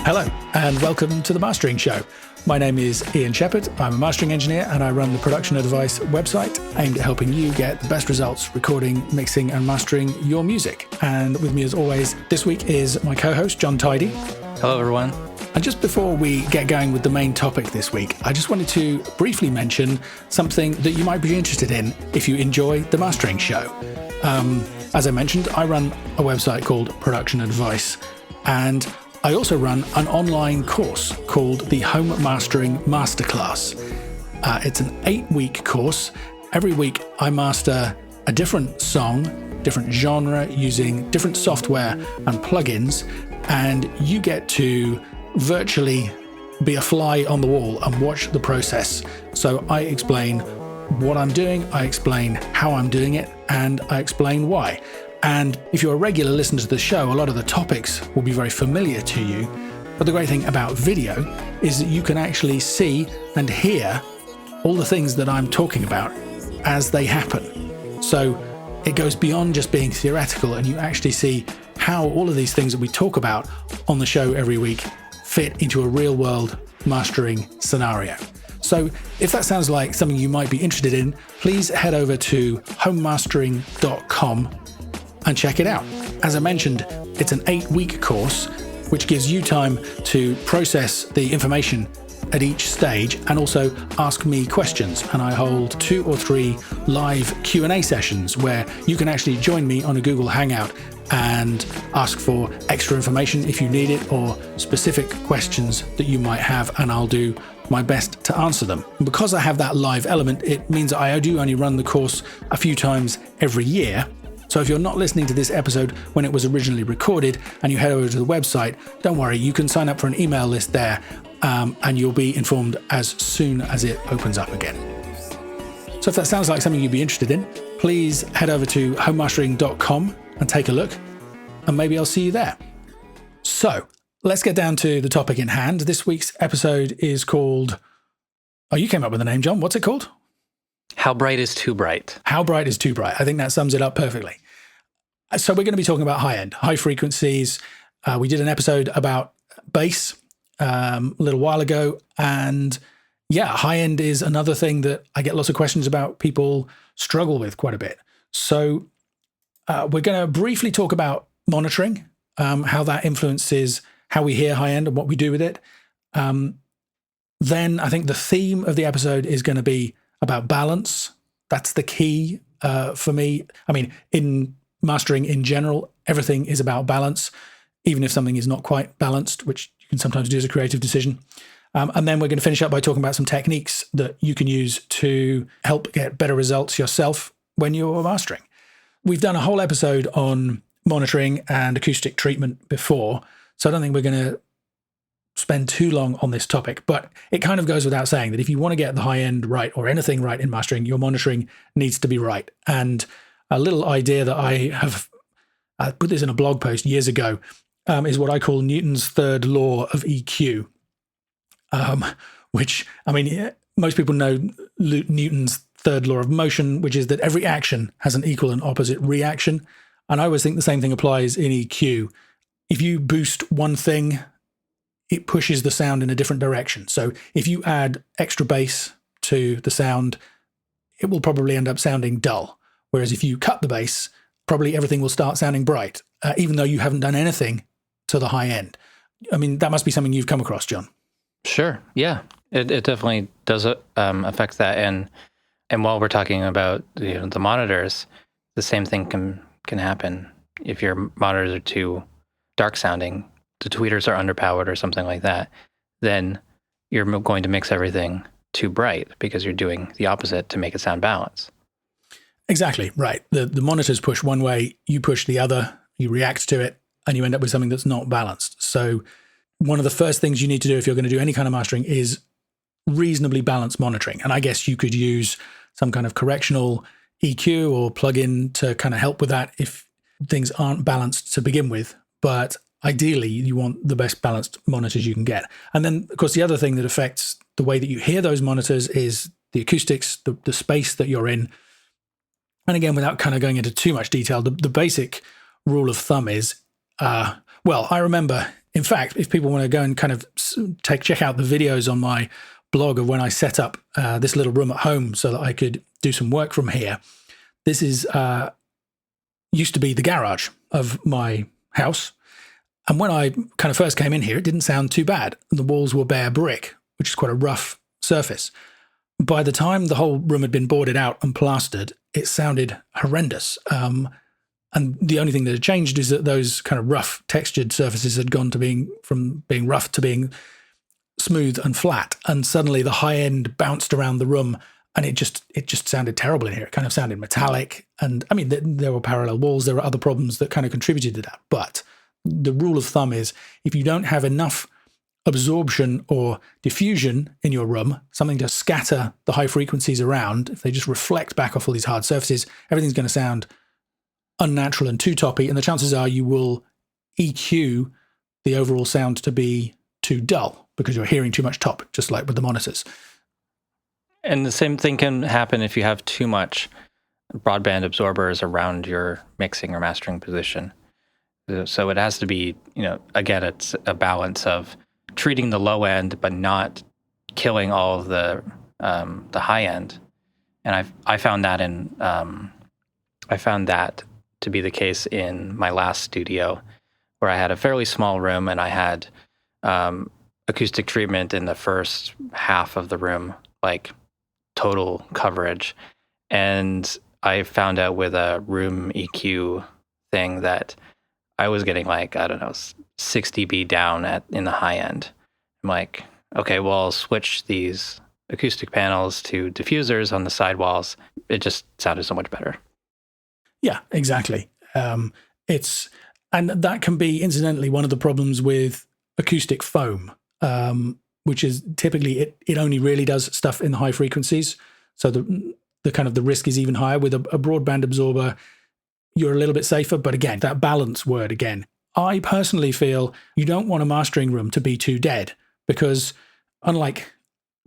Hello, and welcome to The Mastering Show. My name is Ian Shepherd. I'm a mastering engineer, and I run the Production Advice website aimed at helping you get the best results recording, mixing, and mastering your music. And with me, as always, this week is my co-host, John Tidy. Hello, everyone. And just before we get going with the main topic this week, I just wanted to briefly mention something that you might be interested in if you enjoy The Mastering Show. As I mentioned, I run a website called Production Advice, and I also run an online course called the Home Mastering Masterclass. It's an 8-week course. Every week I master a different song, different genre, using different software and plugins, and you get to virtually be a fly on the wall and watch the process. So I explain what I'm doing, I explain how I'm doing it, and I explain why. And if you're a regular listener to the show, a lot of the topics will be very familiar to you. But the great thing about video is that you can actually see and hear all the things that I'm talking about as they happen. So it goes beyond just being theoretical, and you actually see how all of these things that we talk about on the show every week fit into a real world mastering scenario. So if that sounds like something you might be interested in, please head over to homemastering.com and check it out. As I mentioned, it's an 8-week course, which gives you time to process the information at each stage and also ask me questions. And I hold 2 or 3 live Q&A sessions where you can actually join me on a Google Hangout and ask for extra information if you need it, or specific questions that you might have, and I'll do my best to answer them. And because I have that live element, it means that I do only run the course a few times every year. So if you're not listening to this episode when it was originally recorded and you head over to the website, don't worry, you can sign up for an email list there, and you'll be informed as soon as it opens up again. So if that sounds like something you'd be interested in, please head over to homemastering.com and take a look, and maybe I'll see you there. So let's get down to the topic in hand. This week's episode is called... Oh, you came up with the name, John. What's it called? How bright is too bright? How bright is too bright? I think that sums it up perfectly. So we're going to be talking about high-end, high frequencies. We did an episode about bass a little while ago. And yeah, high-end is another thing that I get lots of questions about, people struggle with quite a bit. So we're going to briefly talk about monitoring, how that influences how we hear high-end and what we do with it. Then I think the theme of the episode is going to be about balance. That's the key for me. I mean, in mastering in general, everything is about balance, even if something is not quite balanced, which you can sometimes do as a creative decision. And then we're going to finish up by talking about some techniques that you can use to help get better results yourself when you're mastering. We've done a whole episode on monitoring and acoustic treatment before, so I don't think we're going to spend too long on this topic, but it kind of goes without saying that if you want to get the high end right, or anything right in mastering, your monitoring needs to be right. And a little idea that I put this in a blog post years ago, is what I call Newton's third law of EQ, which, I mean, most people know Newton's third law of motion, which is that every action has an equal and opposite reaction. And I always think the same thing applies in EQ. If you boost one thing, it pushes the sound in a different direction. So if you add extra bass to the sound, it will probably end up sounding dull. Whereas if you cut the bass, probably everything will start sounding bright, even though you haven't done anything to the high end. I mean, that must be something you've come across, John. Sure. Yeah, it definitely does affect that. And while we're talking about the monitors, the same thing can happen if your monitors are too dark sounding. The tweeters are underpowered or something like that, then you're going to mix everything too bright because you're doing the opposite to make it sound balanced. Exactly, right. The monitors push one way, you push the other, you react to it, and you end up with something that's not balanced. So one of the first things you need to do if you're going to do any kind of mastering is reasonably balanced monitoring. And I guess you could use some kind of correctional EQ or plugin to kind of help with that if things aren't balanced to begin with. But ideally, you want the best balanced monitors you can get. And then, of course, the other thing that affects the way that you hear those monitors is the acoustics, the space that you're in. And again, without kind of going into too much detail, the basic rule of thumb is, well, I remember In fact, if people want to go and kind of check out the videos on my blog of when I set up this little room at home so that I could do some work from here, this is used to be the garage of my house. And when I kind of first came in here, it didn't sound too bad. The walls were bare brick, which is quite a rough surface. By the time the whole room had been boarded out and plastered, it sounded horrendous. And the only thing that had changed is that those kind of rough textured surfaces had gone to from being rough to being smooth and flat. And suddenly the high end bounced around the room, and it just sounded terrible in here. It kind of sounded metallic. And I mean, there were parallel walls. There were other problems that kind of contributed to that. But the rule of thumb is if you don't have enough absorption or diffusion in your room, something to scatter the high frequencies around, if they just reflect back off all these hard surfaces, everything's going to sound unnatural and too toppy, and the chances are you will EQ the overall sound to be too dull because you're hearing too much top, just like with the monitors. And the same thing can happen if you have too much broadband absorbers around your mixing or mastering position. So it has to be, again, it's a balance of treating the low end but not killing all of the high end. And I found that to be the case in my last studio, where I had a fairly small room and I had acoustic treatment in the first half of the room, like total coverage. And I found out with a room EQ thing that I was getting 6 dB down in the high end. I'm like, okay, well, I'll switch these acoustic panels to diffusers on the sidewalls. It just sounded so much better. Yeah, exactly. And that can be, incidentally, one of the problems with acoustic foam, which is typically it only really does stuff in the high frequencies. So the kind of the risk is even higher. With a broadband absorber, you're a little bit safer. But again, that balance word again. I personally feel you don't want a mastering room to be too dead, because unlike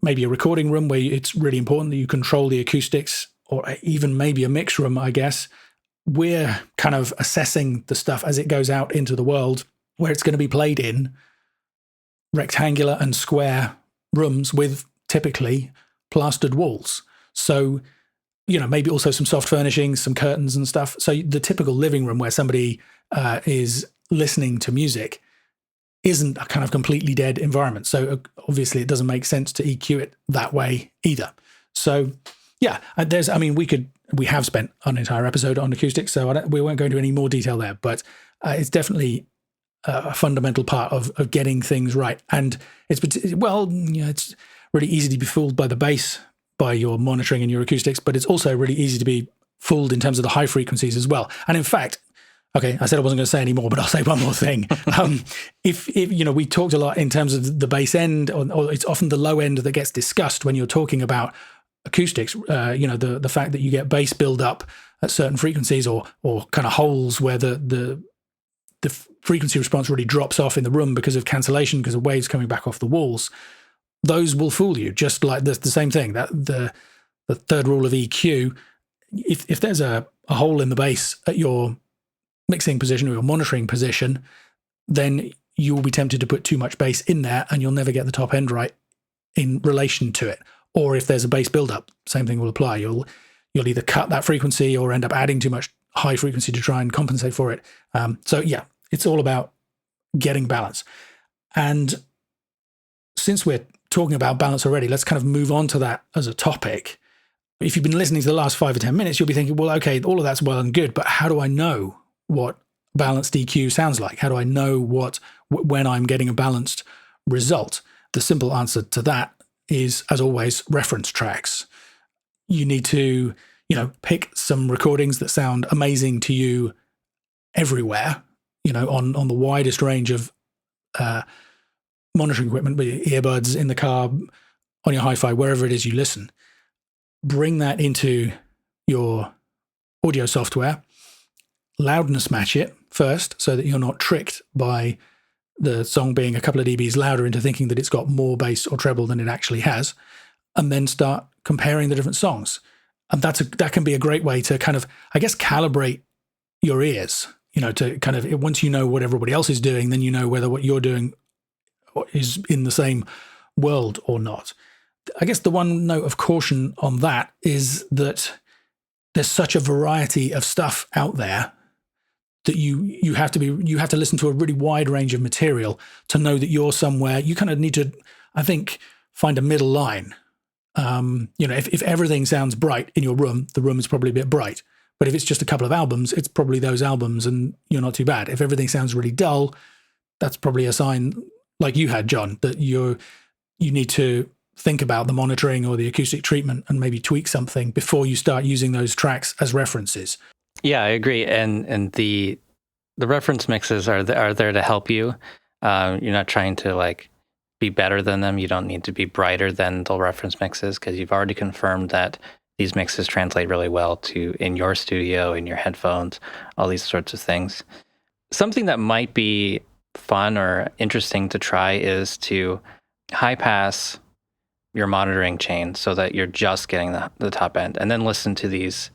maybe a recording room where it's really important that you control the acoustics, or even maybe a mix room, I guess, we're kind of assessing the stuff as it goes out into the world, where it's going to be played in rectangular and square rooms with typically plastered walls. So, maybe also some soft furnishings, some curtains and stuff. So the typical living room where somebody is listening to music isn't a kind of completely dead environment. So obviously it doesn't make sense to EQ it that way either. So yeah, we have spent an entire episode on acoustics, so we won't go into any more detail there, but it's definitely a fundamental part of getting things right. And it's really easy to be fooled by the bass, by your monitoring and your acoustics, but it's also really easy to be fooled in terms of the high frequencies as well. And in fact, okay, I said I wasn't going to say any more, but I'll say one more thing. If we talked a lot in terms of the bass end, or it's often the low end that gets discussed when you're talking about acoustics. The fact that you get bass build up at certain frequencies, or kind of holes where the frequency response really drops off in the room because of cancellation, because of waves coming back off the walls. Those will fool you, just like the same thing. That the third rule of EQ, if there's a hole in the bass at your mixing position or your monitoring position, then you will be tempted to put too much bass in there and you'll never get the top end right in relation to it. Or if there's a bass buildup, same thing will apply. You'll either cut that frequency or end up adding too much high frequency to try and compensate for it. So yeah, it's all about getting balance. And since we're talking about balance already, let's kind of move on to that as a topic. If you've been listening to the last 5 or 10 minutes, you'll be thinking, well, okay, all of that's well and good, but how do I know what balanced EQ sounds like? How do I know when I'm getting a balanced result? The simple answer to that is, as always, reference tracks. You need to, pick some recordings that sound amazing to you everywhere, on the widest range of monitoring equipment, with your earbuds in the car, on your hi-fi, wherever it is you listen. Bring that into your audio software, loudness match it first so that you're not tricked by the song being a couple of dBs louder into thinking that it's got more bass or treble than it actually has, and then start comparing the different songs. And that can be a great way to kind of, I guess, calibrate your ears. to kind of, once you know what everybody else is doing, then you know whether what you're doing is in the same world or not. I guess the one note of caution on that is that there's such a variety of stuff out there that you have to listen to a really wide range of material to know that you're somewhere. You kind of need to, I think, find a middle line. If everything sounds bright in your room, the room is probably a bit bright. But if it's just a couple of albums, it's probably those albums and you're not too bad. If everything sounds really dull, that's probably a sign, like you had, John, that you need to think about the monitoring or the acoustic treatment and maybe tweak something before you start using those tracks as references. Yeah, I agree. And the reference mixes are there to help you. You're not trying to like be better than them. You don't need to be brighter than the reference mixes because you've already confirmed that these mixes translate really well to in your studio, in your headphones, all these sorts of things. Something that might be fun or interesting to try is to high pass your monitoring chain so that you're just getting the top end, and then listen to these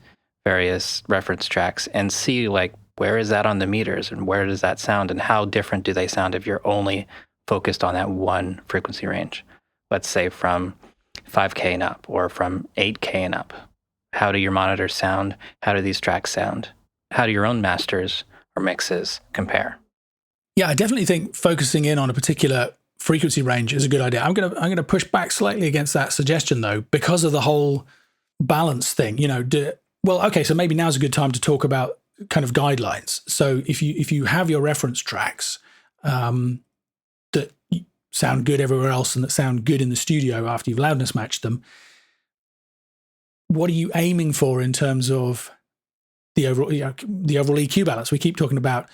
various reference tracks and see like where is that on the meters and where does that sound and how different do they sound if you're only focused on that one frequency range. Let's say from 5K and up or from 8K and up. How do your monitors sound? How do these tracks sound? How do your own masters or mixes compare? Yeah, I definitely think focusing in on a particular frequency range is a good idea. I'm gonna push back slightly against that suggestion though, because of the whole balance thing. So maybe now's a good time to talk about kind of guidelines. So if you have your reference tracks that sound good everywhere else and that sound good in the studio after you've loudness matched them, what are you aiming for in terms of the overall EQ balance? We keep talking about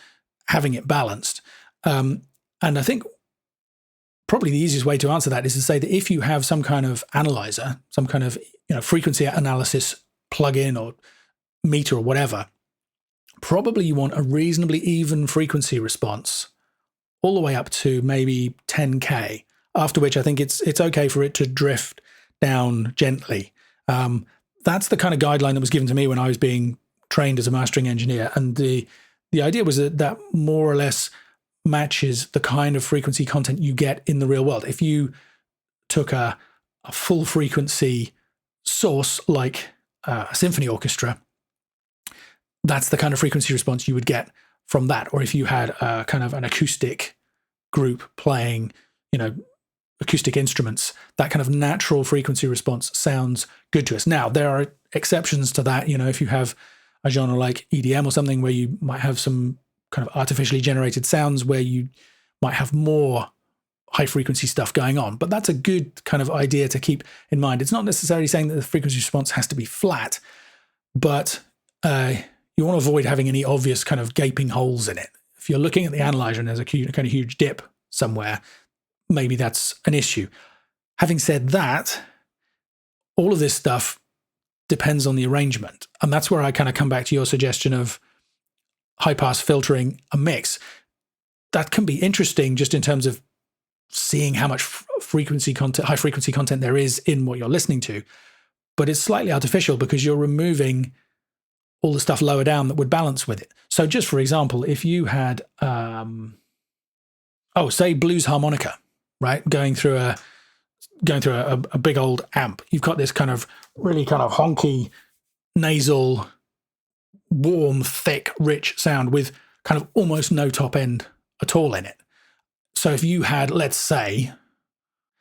having it balanced. And I think probably the easiest way to answer that is to say that if you have some kind of analyzer, some kind of frequency analysis plug-in or meter or whatever, probably you want a reasonably even frequency response all the way up to maybe 10K, after which I think it's okay for it to drift down gently. That's the kind of guideline that was given to me when I was being trained as a mastering engineer. And the idea was that more or less matches the kind of frequency content you get in the real world. If you took a full frequency source like a symphony orchestra, that's the kind of frequency response you would get from that. Or if you had a kind of an acoustic group playing, acoustic instruments, that kind of natural frequency response sounds good to us. Now, there are exceptions to that. If you have a genre like EDM or something where you might have some kind of artificially generated sounds where you might have more high frequency stuff going on. But that's a good kind of idea to keep in mind. It's not necessarily saying that the frequency response has to be flat, but you want to avoid having any obvious kind of gaping holes in it. If you're looking at the analyzer and there's a kind of huge dip somewhere, maybe that's an issue. Having said that, all of this stuff depends on the arrangement. And that's where I kind of come back to your suggestion of high-pass filtering a mix. That can be interesting just in terms of seeing how much high frequency content there is in what you're listening to. But it's slightly artificial because you're removing all the stuff lower down that would balance with it. So just for example, if you had, say blues harmonica, right? Going through a big old amp, you've got this kind of really kind of honky, nasal, warm, thick, rich sound with kind of almost no top end at all in it. So if you had, let's say,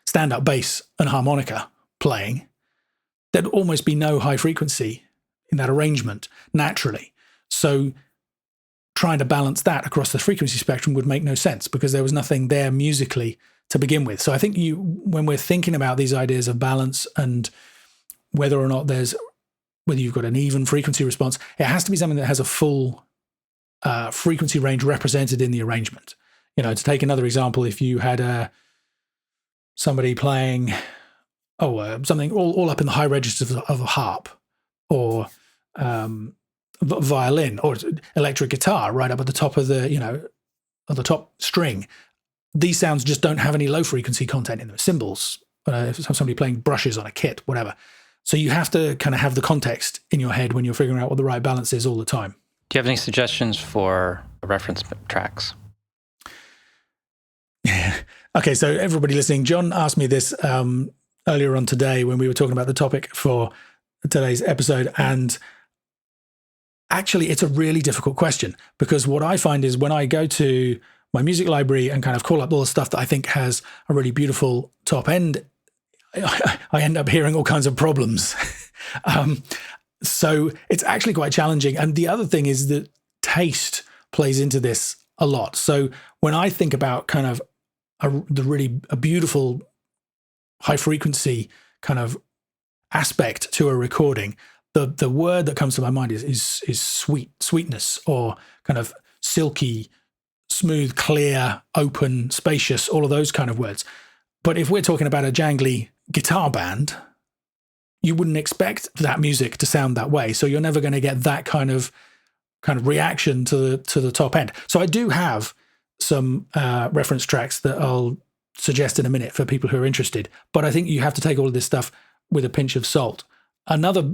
stand-up bass and harmonica playing, there'd almost be no high frequency in that arrangement naturally. So trying to balance that across the frequency spectrum would make no sense because there was nothing there musically to begin with. So I think when we're thinking about these ideas of balance and whether or not whether you've got an even frequency response, it has to be something that has a full frequency range represented in the arrangement. To take another example, if you had somebody playing something all up in the high registers of a harp or violin or electric guitar right up at the top of at the top string, these sounds just don't have any low frequency content in them. Cymbals, somebody playing brushes on a kit, whatever. So you have to kind of have the context in your head when you're figuring out what the right balance is all the time. Do you have any suggestions for reference tracks? Okay, so everybody listening, John asked me this earlier on today when we were talking about the topic for today's episode, and actually it's a really difficult question, because what I find is when I go to my music library and kind of call up all the stuff that I think has a really beautiful top end, I end up hearing all kinds of problems. So it's actually quite challenging. And the other thing is that taste plays into this a lot. So when I think about kind of a beautiful high frequency kind of aspect to a recording, the word that comes to my mind is sweetness, or kind of silky, smooth, clear, open, spacious, all of those kind of words. But if we're talking about a jangly guitar band, you wouldn't expect that music to sound that way. So you're never going to get that kind of reaction to the top end. So I do have some reference tracks that I'll suggest in a minute for people who are interested. But I think you have to take all of this stuff with a pinch of salt. Another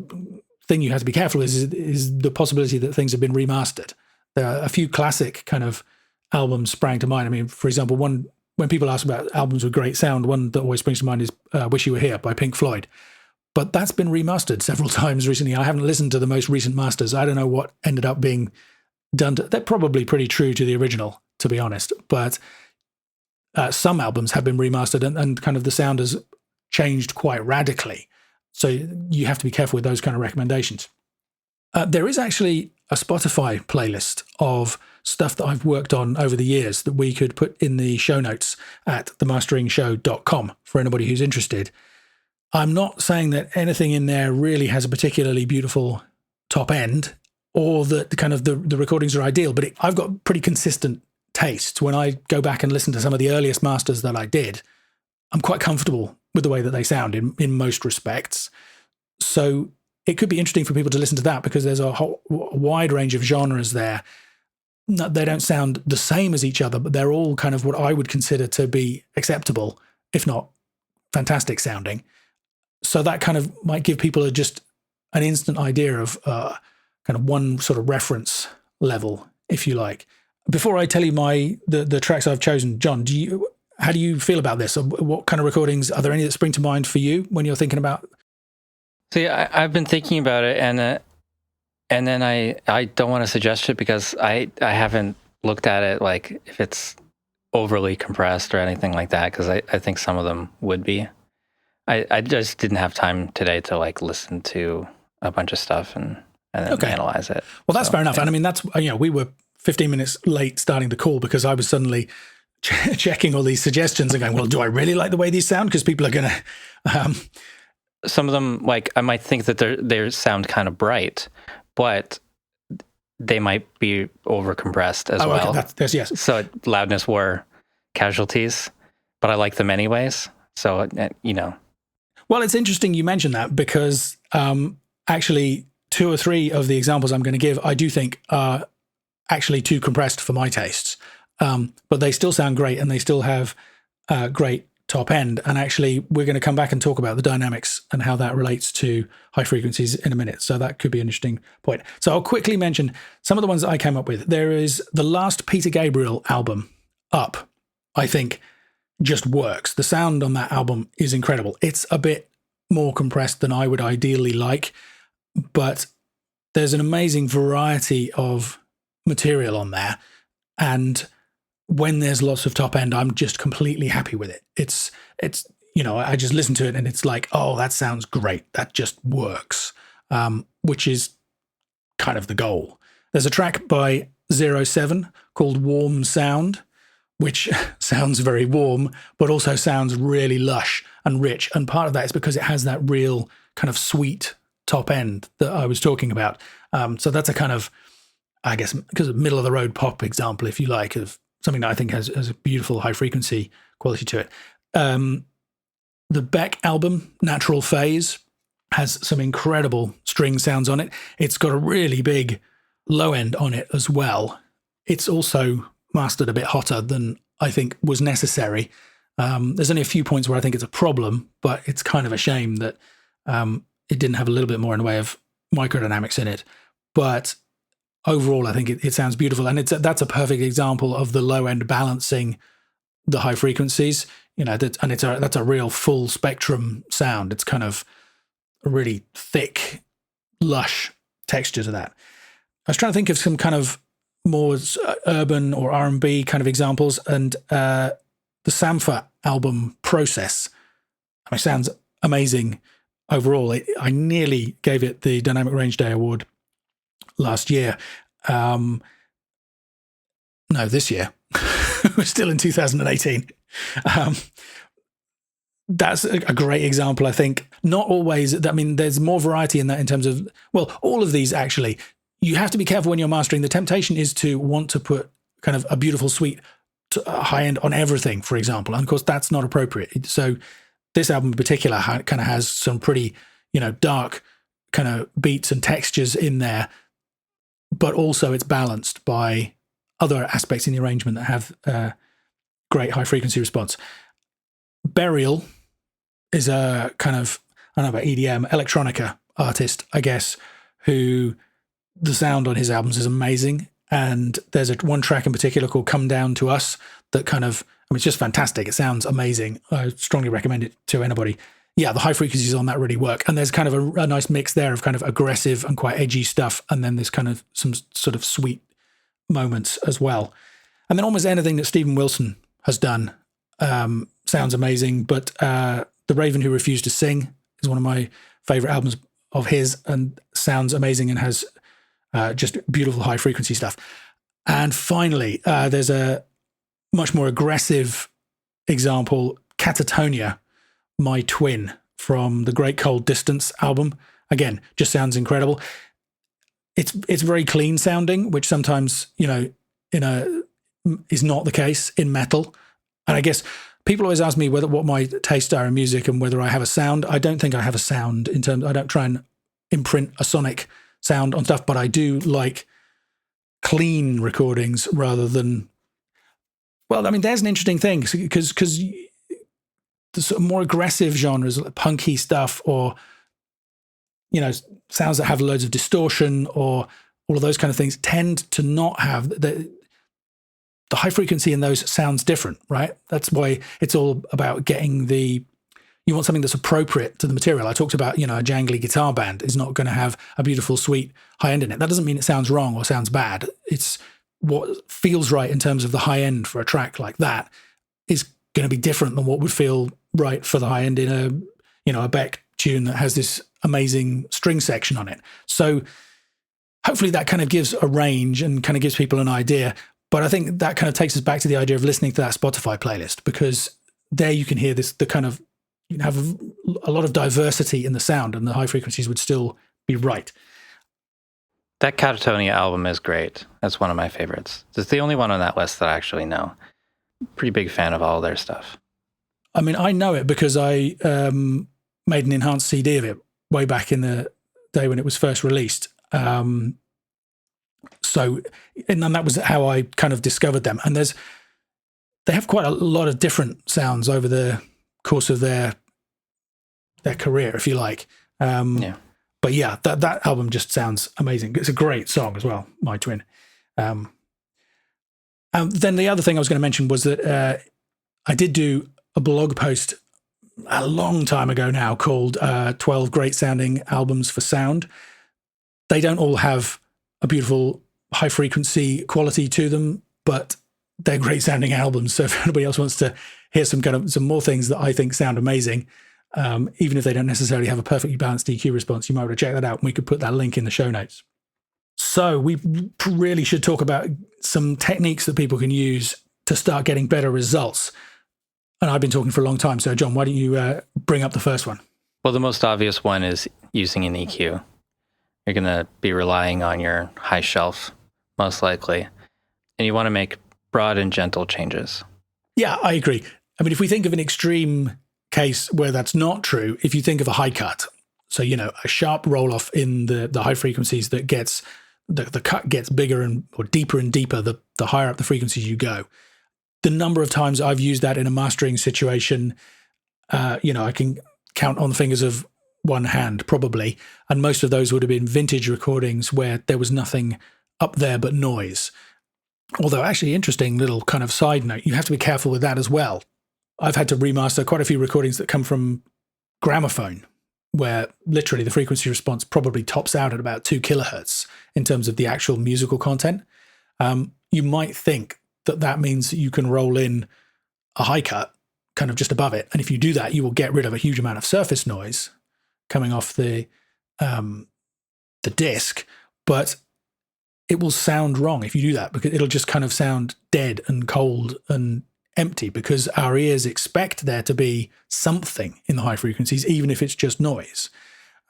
thing you have to be careful is the possibility that things have been remastered. There are a few classic kind of albums sprang to mind. I mean, for example, when people ask about albums with great sound, one that always springs to mind is Wish You Were Here by Pink Floyd. But that's been remastered several times recently. I haven't listened to the most recent masters. I don't know what ended up being done. They're probably pretty true to the original, to be honest. But some albums have been remastered and kind of the sound has changed quite radically. So you have to be careful with those kind of recommendations. There is actually a Spotify playlist of stuff that I've worked on over the years that we could put in the show notes at themasteringshow.com for anybody who's interested. I'm not saying that anything in there really has a particularly beautiful top end, or that kind of the recordings are ideal, but I've got pretty consistent tastes. When I go back and listen to some of the earliest masters that I did, I'm quite comfortable with the way that they sound in most respects. So it could be interesting for people to listen to that, because there's a wide range of genres there. They don't sound the same as each other, but they're all kind of what I would consider to be acceptable, if not fantastic sounding. So that kind of might give people just an instant idea of kind of one sort of reference level, if you like. Before I tell you the tracks I've chosen, John, how do you feel about this? What kind of recordings, are there any that spring to mind for you when you're thinking about? See, I've been thinking about it, and then I don't want to suggest it because I haven't looked at it, like if it's overly compressed or anything like that, because I think some of them would be. I just didn't have time today to like listen to a bunch of stuff and then analyze it. Well, that's fair enough. Yeah. And I mean, that's, we were 15 minutes late starting the call because I was suddenly checking all these suggestions and going, well, do I really like the way these sound? Because people are going to... Some of them, like, I might think that they sound kind of bright, but they might be over compressed as well. Okay. Yes. So loudness war casualties, but I like them anyways. So, Well, it's interesting you mentioned that, because actually 2 or 3 of the examples I'm going to give, I do think are actually too compressed for my tastes. But they still sound great, and they still have great top end. And actually, we're going to come back and talk about the dynamics and how that relates to high frequencies in a minute. So that could be an interesting point. So I'll quickly mention some of the ones that I came up with. There is the last Peter Gabriel album, Up, I think just works. The sound on that album is incredible. It's a bit more compressed than I would ideally like, but there's an amazing variety of material on there. And when there's lots of top end, I'm just completely happy with it. It's I just listen to it and it's like, oh, that sounds great. That just works, which is kind of the goal. There's a track by 07 called Warm Sound, which sounds very warm, but also sounds really lush and rich. And part of that is because it has that real kind of sweet top end that I was talking about. So that's a kind of, I guess, because of middle of the road pop example, if you like, of something that I think has a beautiful high frequency quality to it. The Beck album, Natural Phase, has some incredible string sounds on it. It's got a really big low end on it as well. It's also mastered a bit hotter than I think was necessary. There's only a few points where I think it's a problem, but it's kind of a shame that it didn't have a little bit more in the way of microdynamics in it. But overall, I think it sounds beautiful. And that's a perfect example of the low end balancing the high frequencies, that's a real full spectrum sound. It's kind of a really thick, lush texture to that. I was trying to think of some kind of more urban or R&B kind of examples, and the Sampha album Process, sounds amazing overall. I nearly gave it the Dynamic Range Day Award last year. No, this year. We're still in 2018. That's a great example, I think. Not always. There's more variety in that in terms of, all of these actually. You have to be careful when you're mastering. The temptation is to want to put kind of a beautiful, sweet high end on everything, for example. And of course, that's not appropriate. So this album in particular kind of has some pretty, dark kind of beats and textures in there, but also it's balanced by other aspects in the arrangement that have great high frequency response. Burial is a kind of, I don't know about EDM, electronica artist, I guess, who the sound on his albums is amazing. And there's one track in particular called Come Down to Us that kind of, it's just fantastic. It sounds amazing. I strongly recommend it to anybody. Yeah, the high frequencies on that really work. And there's kind of a nice mix there of kind of aggressive and quite edgy stuff. And then there's kind of some sort of sweet moments as well. And then almost anything that Stephen Wilson has done sounds amazing. But The Raven Who Refused to Sing is one of my favorite albums of his and sounds amazing and has just beautiful high frequency stuff. And finally, there's a much more aggressive example, Catatonia, My Twin, from the Great Cold Distance album. Again, just sounds incredible. It's very clean sounding, which sometimes, is not the case in metal. And I guess people always ask me what my tastes are in music and whether I have a sound. I don't think I have a sound I don't try and imprint a sonic sound on stuff, but I do like clean recordings rather than, there's an interesting thing because the sort of more aggressive genres, like punky stuff or, sounds that have loads of distortion or all of those kind of things tend to not have the high frequency in those sounds different, right? That's why it's all about getting you want something that's appropriate to the material. I talked about, a jangly guitar band is not going to have a beautiful, sweet high end in it. That doesn't mean it sounds wrong or sounds bad. It's what feels right in terms of the high end for a track like that is going to be different than what would feel right for the high end in a Beck tune that has this amazing string section on it. So hopefully that kind of gives a range and kind of gives people an idea. But I think that kind of takes us back to the idea of listening to that Spotify playlist, because there you can hear you have a lot of diversity in the sound and the high frequencies would still be right. That Catatonia album is great. That's one of my favorites. It's the only one on that list that I actually know. Pretty big fan of all their stuff. I know it because I made an enhanced CD of it way back in the day when it was first released. And that was how I kind of discovered them. And they have quite a lot of different sounds over the course of their career, if you like. Yeah. But yeah, that album just sounds amazing. It's a great song as well, My Twin. Then the other thing I was going to mention was that I did do a blog post a long time ago now called 12 Great Sounding Albums for Sound. They don't all have a beautiful high frequency quality to them, but they're great sounding albums. So if anybody else wants to hear some more things that I think sound amazing, even if they don't necessarily have a perfectly balanced EQ response, you might want to check that out, and we could put that link in the show notes. So we really should talk about some techniques that people can use to start getting better results. And I've been talking for a long time. So John, why don't you bring up the first one? Well, the most obvious one is using an EQ. You're going to be relying on your high shelf, most likely. And you want to make broad and gentle changes. Yeah, I agree. If we think of an extreme case where that's not true, if you think of a high cut, so, a sharp roll off in the high frequencies that gets, the cut gets bigger or deeper and deeper, the higher up the frequencies you go. The number of times I've used that in a mastering situation, I can count on the fingers of one hand probably. And most of those would have been vintage recordings where there was nothing up there but noise. Although actually interesting little kind of side note, you have to be careful with that as well. I've had to remaster quite a few recordings that come from gramophone, where literally the frequency response probably tops out at about 2 kilohertz in terms of the actual musical content. You might think that means that you can roll in a high cut kind of just above it. And if you do that, you will get rid of a huge amount of surface noise coming off the disc, but it will sound wrong if you do that, because it'll just kind of sound dead and cold and empty, because our ears expect there to be something in the high frequencies, even if it's just noise.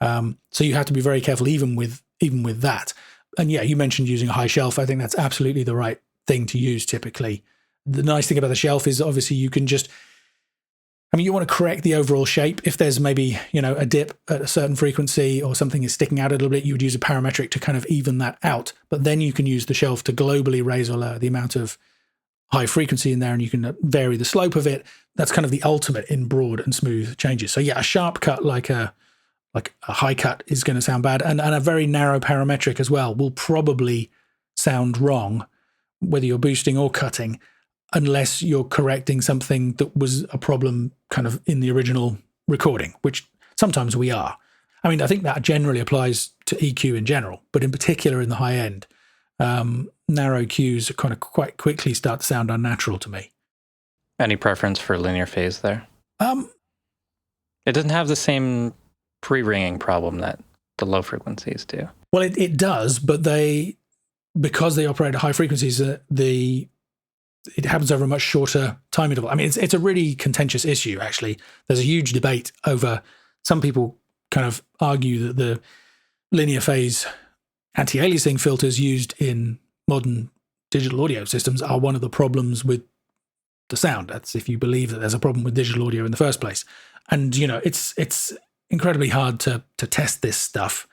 So you have to be very careful even with that. And yeah, you mentioned using a high shelf. I think that's absolutely the right thing to use typically. The nice thing about the shelf is obviously you can just, you want to correct the overall shape. If there's maybe, a dip at a certain frequency or something is sticking out a little bit, you would use a parametric to kind of even that out. But then you can use the shelf to globally raise or lower the amount of high frequency in there, and you can vary the slope of it. That's kind of the ultimate in broad and smooth changes. So yeah, a sharp cut like a high cut is going to sound bad, and a very narrow parametric as well will probably sound wrong, whether you're boosting or cutting, unless you're correcting something that was a problem kind of in the original recording, which sometimes we are. I think that generally applies to EQ in general, but in particular in the high end, narrow cues kind of quite quickly start to sound unnatural to me. Any preference for linear phase there? It doesn't have the same pre-ringing problem that the low frequencies do. Well, it does, but because they operate at high frequencies, it happens over a much shorter time interval. It's a really contentious issue, actually. There's a huge debate over, some people kind of argue that the linear phase anti-aliasing filters used in modern digital audio systems are one of the problems with the sound. That's if you believe that there's a problem with digital audio in the first place. And, it's incredibly hard to test this stuff.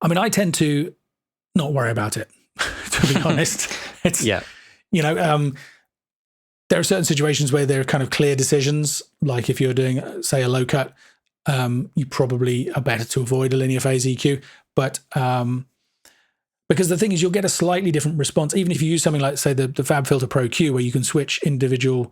I tend to not worry about it, to be honest. There are certain situations where there are kind of clear decisions, like if you're doing, say, a low cut, you probably are better to avoid a linear phase EQ. But because the thing is, you'll get a slightly different response, even if you use something like, say, the FabFilter Pro Q, where you can switch individual,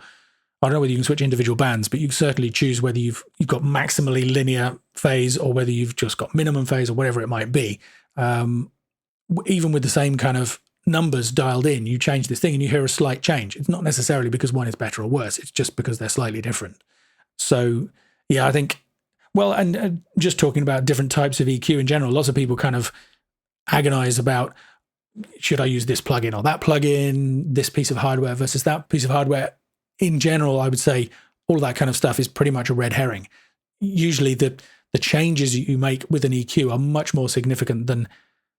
I don't know whether you can switch individual bands, but you can certainly choose whether you've got maximally linear phase or whether you've just got minimum phase or whatever it might be. Even with the same kind of numbers dialed in, you change this thing and you hear a slight change. It's not necessarily because one is better or worse. It's just because they're slightly different. So, yeah, I think, well, and just talking about different types of EQ in general, lots of people kind of agonize about, should I use this plugin or that plugin, this piece of hardware versus that piece of hardware. In general, I would say all of that kind of stuff is pretty much a red herring. Usually the changes you make with an EQ are much more significant than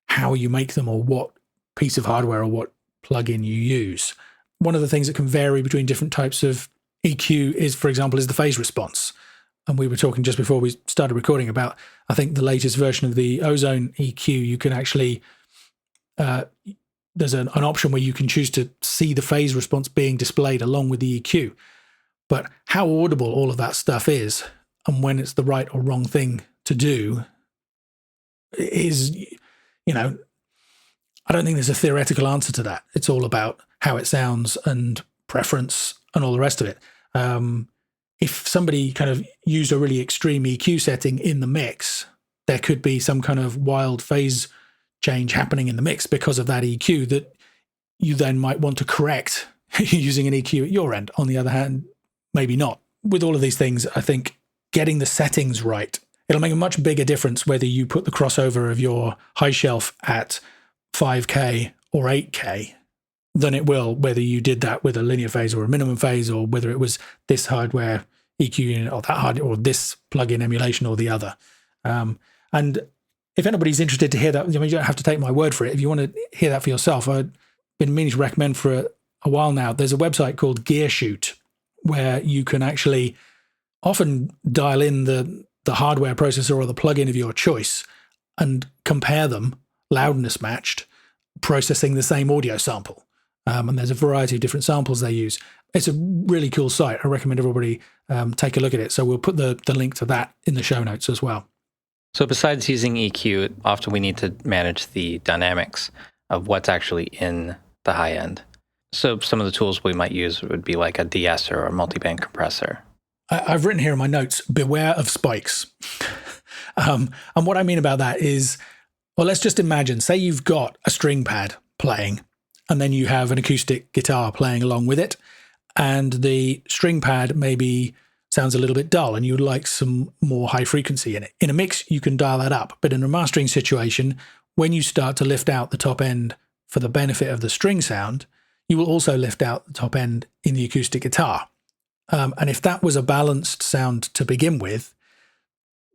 how you make them or what piece of hardware or what plugin you use. One of the things that can vary between different types of EQ is, for example, is the phase response. And we were talking just before we started recording about, I think, the latest version of the Ozone EQ. You can actually, there's an option where you can choose to see the phase response being displayed along with the EQ. But how audible all of that stuff is and when it's the right or wrong thing to do is, I don't think there's a theoretical answer to that. It's all about how it sounds and preference and all the rest of it. If somebody kind of used a really extreme EQ setting in the mix, there could be some kind of wild phase change happening in the mix because of that EQ that you then might want to correct using an EQ at your end. On the other hand, maybe not. With all of these things, I think getting the settings right, it'll make a much bigger difference whether you put the crossover of your high shelf at 5K or 8K than it will whether you did that with a linear phase or a minimum phase, or whether it was this hardware EQ unit or that hardware or this plugin emulation or the other. And if anybody's interested to hear that, you don't have to take my word for it. If you want to hear that for yourself, I've been meaning to recommend for a while now. There's a website called GearShoot where you can actually often dial in the hardware processor or the plugin of your choice and compare them loudness matched, processing the same audio sample. And there's a variety of different samples they use. It's a really cool site. I recommend everybody take a look at it. So we'll put the link to that in the show notes as well. So besides using EQ, often we need to manage the dynamics. of what's actually in the high end. So some of the tools we might use would be like a de-esser or a multiband compressor. I've written here in my notes, beware of spikes. And what I mean about that is, well, let's just imagine, say you've got a string pad playing, and then you have an acoustic guitar playing along with it, and the string pad maybe sounds a little bit dull and you would like some more high frequency in it. In a mix, you can dial that up. But in a mastering situation, when you start to lift out the top end for the benefit of the string sound, you will also lift out the top end in the acoustic guitar. And if that was a balanced sound to begin with,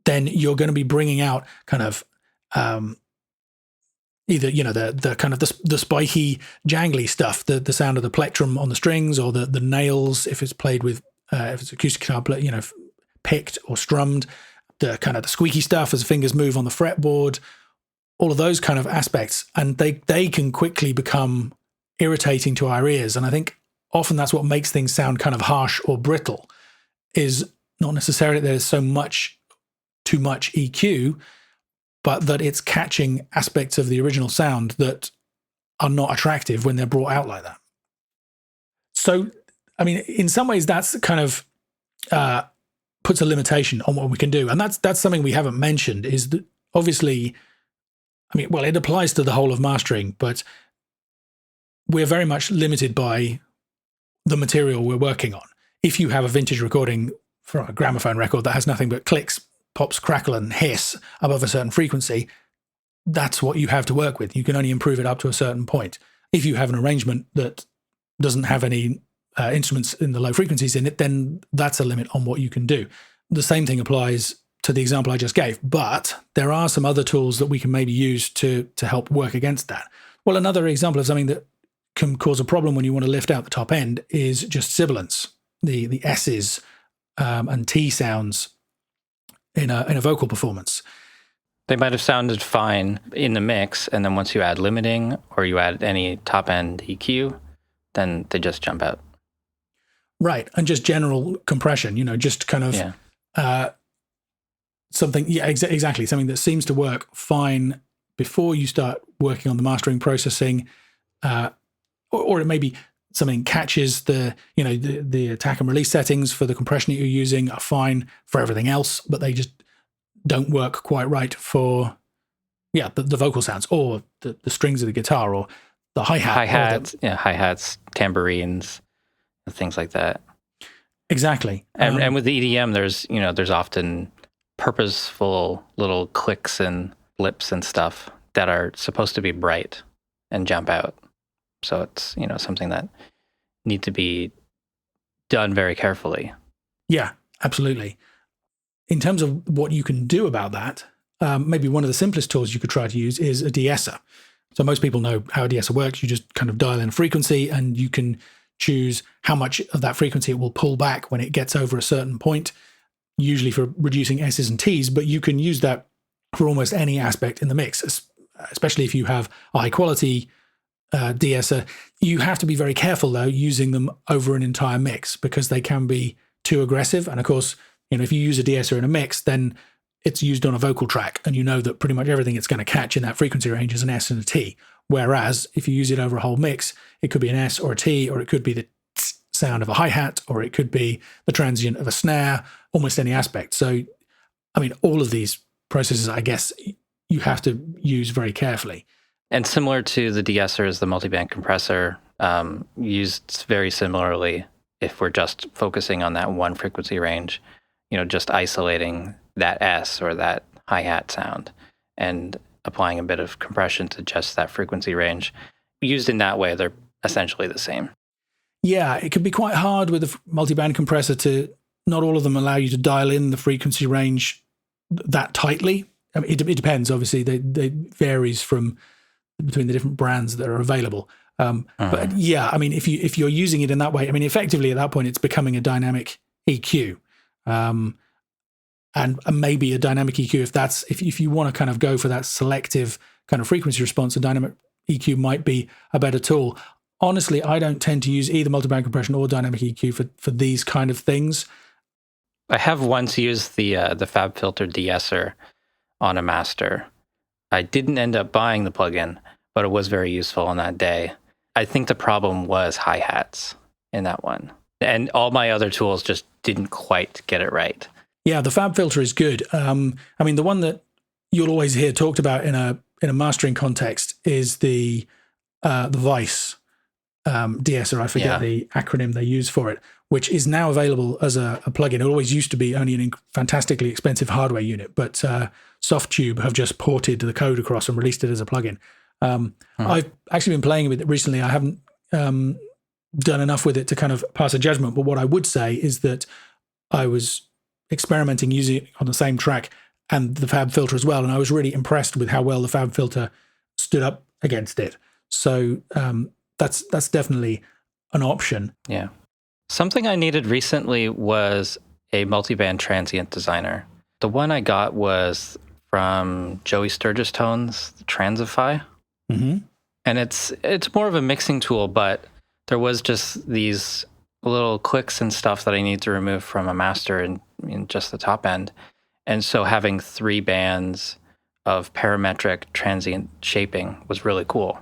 then you're going to be bringing out kind of either, the kind of the spiky, jangly stuff, the sound of the plectrum on the strings, or the nails if it's played with, if it's acoustic guitar, picked or strummed, the kind of the squeaky stuff as fingers move on the fretboard, all of those kind of aspects. And they can quickly become irritating to our ears. And I think often that's what makes things sound kind of harsh or brittle, is not necessarily that there's too much EQ, but that it's catching aspects of the original sound that are not attractive when they're brought out like that. So, I mean, in some ways that's kind of puts a limitation on what we can do. And that's something we haven't mentioned, is that obviously, I mean, well, it applies to the whole of mastering, but we're very much limited by the material we're working on. If you have a vintage recording from a gramophone record that has nothing but clicks, pops, crackle, and hiss above a certain frequency, that's what you have to work with. You can only improve it up to a certain point. If you have an arrangement that doesn't have any instruments in the low frequencies in it, then that's a limit on what you can do. The same thing applies to the example I just gave, but there are some other tools that we can maybe use to help work against that. Well, another example of something that can cause a problem when you want to lift out the top end is just sibilance, the S's and T sounds in a vocal performance. They might have sounded fine in the mix, and then once you add limiting or you add any top end EQ, then they just jump out. Right, and just general compression, just kind of something, exactly, something that seems to work fine before you start working on the mastering processing, or it may be something catches the attack and release settings for the compression that you're using are fine for everything else, but they just don't work quite right for the vocal sounds or the strings of the guitar or the hi-hats, tambourines, things like that. Exactly. And with the EDM, there's often purposeful little clicks and blips and stuff that are supposed to be bright and jump out. So it's, something that need to be done very carefully. Yeah, absolutely. In terms of what you can do about that, maybe one of the simplest tools you could try to use is a de-esser. So most people know how a de-esser works. You just kind of dial in a frequency and you can choose how much of that frequency it will pull back when it gets over a certain point, usually for reducing S's and T's, but you can use that for almost any aspect in the mix, especially if you have a high quality de-esser. You have to be very careful though using them over an entire mix because they can be too aggressive. And of course, if you use a de-esser in a mix, then it's used on a vocal track and you know that pretty much everything it's going to catch in that frequency range is an S and a T. Whereas if you use it over a whole mix, it could be an S or a T, or it could be the sound of a hi-hat, or it could be the transient of a snare, almost any aspect. So, I mean, all of these processes, I guess, you have to use very carefully. And similar to the de-essers, the multiband compressor, used very similarly if we're just focusing on that one frequency range, just isolating that S or that hi-hat sound and applying a bit of compression to just that frequency range. Used in that way, they're essentially the same. Yeah, it can be quite hard with a multiband compressor to, not all of them allow you to dial in the frequency range that tightly. I mean, it depends, obviously. They varies between the different brands that are available. But yeah, I mean, if you're using it in that way, I mean, effectively at that point, it's becoming a dynamic EQ. And maybe a dynamic EQ, if you want to kind of go for that selective kind of frequency response, a dynamic EQ might be a better tool. Honestly, I don't tend to use either multiband compression or dynamic EQ for these kind of things. I have once used the FabFilter de-esser on a master. I didn't end up buying the plugin, but it was very useful on that day. I think the problem was hi-hats in that one. And all my other tools just didn't quite get it right. Yeah, the fab filter is good. I mean, the one that you'll always hear talked about in a mastering context is the Vice de-esser. I forget the acronym they use for it, which is now available as a plugin. It always used to be only a fantastically expensive hardware unit, but Softube have just ported the code across and released it as a plugin. I've actually been playing with it recently. I haven't done enough with it to kind of pass a judgment, but what I would say is that I was experimenting using it on the same track and the fab filter as well, and I was really impressed with how well the fab filter stood up against it. So that's definitely an option. Yeah. Something I needed recently was a multiband transient designer. The one I got was from Joey Sturgis Tones, Transify. Mm-hmm. And it's more of a mixing tool, but there was just these little clicks and stuff that I need to remove from a master in just the top end. And so having 3 bands of parametric transient shaping was really cool.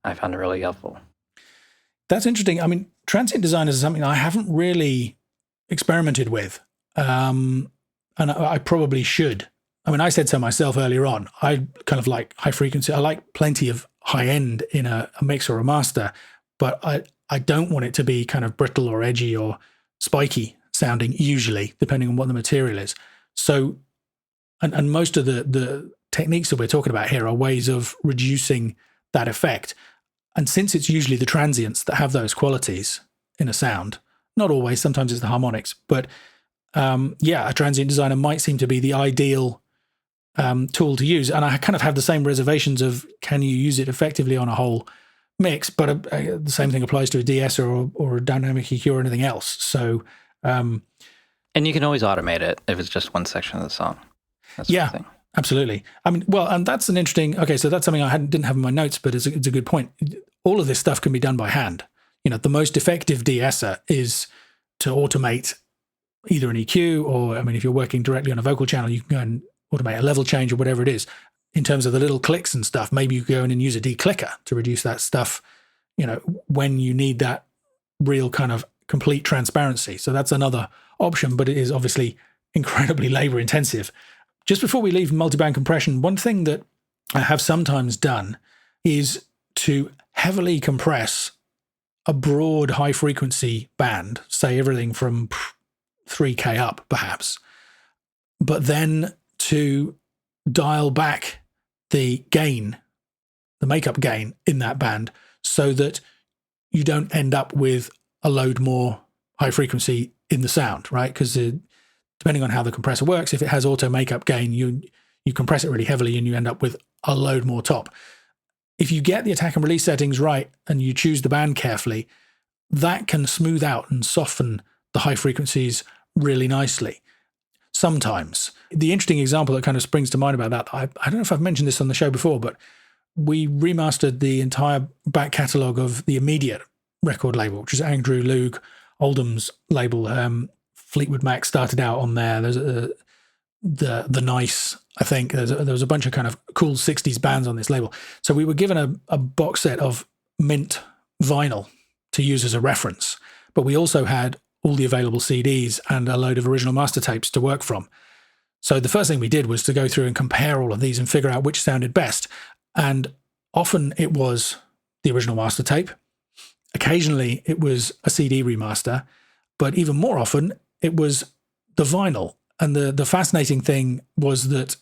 I found it really helpful. That's interesting. I mean, transient designers is something I haven't really experimented with. And I probably should. I mean, I said so myself earlier on. I kind of like high frequency. I like plenty of high end in a mix or a master, but I don't want it to be kind of brittle or edgy or spiky sounding, usually, depending on what the material is. So, and most of the techniques that we're talking about here are ways of reducing that effect. And since it's usually the transients that have those qualities in a sound, not always, sometimes it's the harmonics, but a transient designer might seem to be the ideal tool to use. And I kind of have the same reservations of, can you use it effectively on a whole mix? But the same thing applies to a de-esser or a dynamic EQ or anything else. So, and you can always automate it if it's just one section of the song. That's yeah, absolutely. I mean, well, and that's an interesting. Okay, so that's something I didn't have in my notes, but it's a good point. All of this stuff can be done by hand. You know, the most effective de-esser is to automate either an EQ or, I mean, if you're working directly on a vocal channel, you can go and automate a level change or whatever it is. In terms of the little clicks and stuff, maybe you go in and use a declicker to reduce that stuff, you know, when you need that real kind of complete transparency. So that's another option, but it is obviously incredibly labor intensive. Just before we leave multiband compression, one thing that I have sometimes done is to heavily compress a broad high frequency band, say everything from 3K up perhaps, but then to dial back the gain, the makeup gain in that band, so that you don't end up with a load more high frequency in the sound, right? Because depending on how the compressor works, if it has auto makeup gain, you compress it really heavily and you end up with a load more top. If you get the attack and release settings right and you choose the band carefully, that can smooth out and soften the high frequencies really nicely. Sometimes. The interesting example that kind of springs to mind about that, I don't know if I've mentioned this on the show before, but we remastered the entire back catalogue of the Immediate record label, which is Andrew Loog Oldham's label. Fleetwood Mac started out on there. There's the Nice, I think. There was a bunch of kind of cool 60s bands on this label. So we were given a box set of mint vinyl to use as a reference, but we also had all the available CDs and a load of original master tapes to work from. So the first thing we did was to go through and compare all of these and figure out which sounded best. And often it was the original master tape. Occasionally it was a CD remaster, but even more often it was the vinyl. And the fascinating thing was that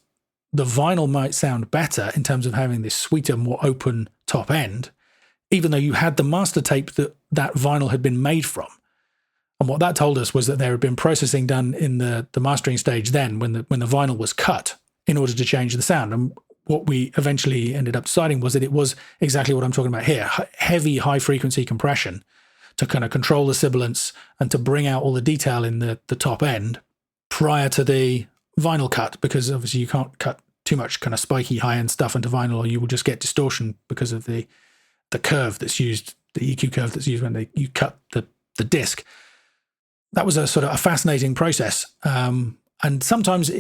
the vinyl might sound better in terms of having this sweeter, more open top end, even though you had the master tape that vinyl had been made from. And what that told us was that there had been processing done in the mastering stage then when the vinyl was cut in order to change the sound. And what we eventually ended up deciding was that it was exactly what I'm talking about here, heavy high-frequency compression to kind of control the sibilance and to bring out all the detail in the top end prior to the vinyl cut, because obviously you can't cut too much kind of spiky high-end stuff into vinyl or you will just get distortion because of the curve that's used, the EQ curve that's used when you cut the disc. That was a sort of a fascinating process. And sometimes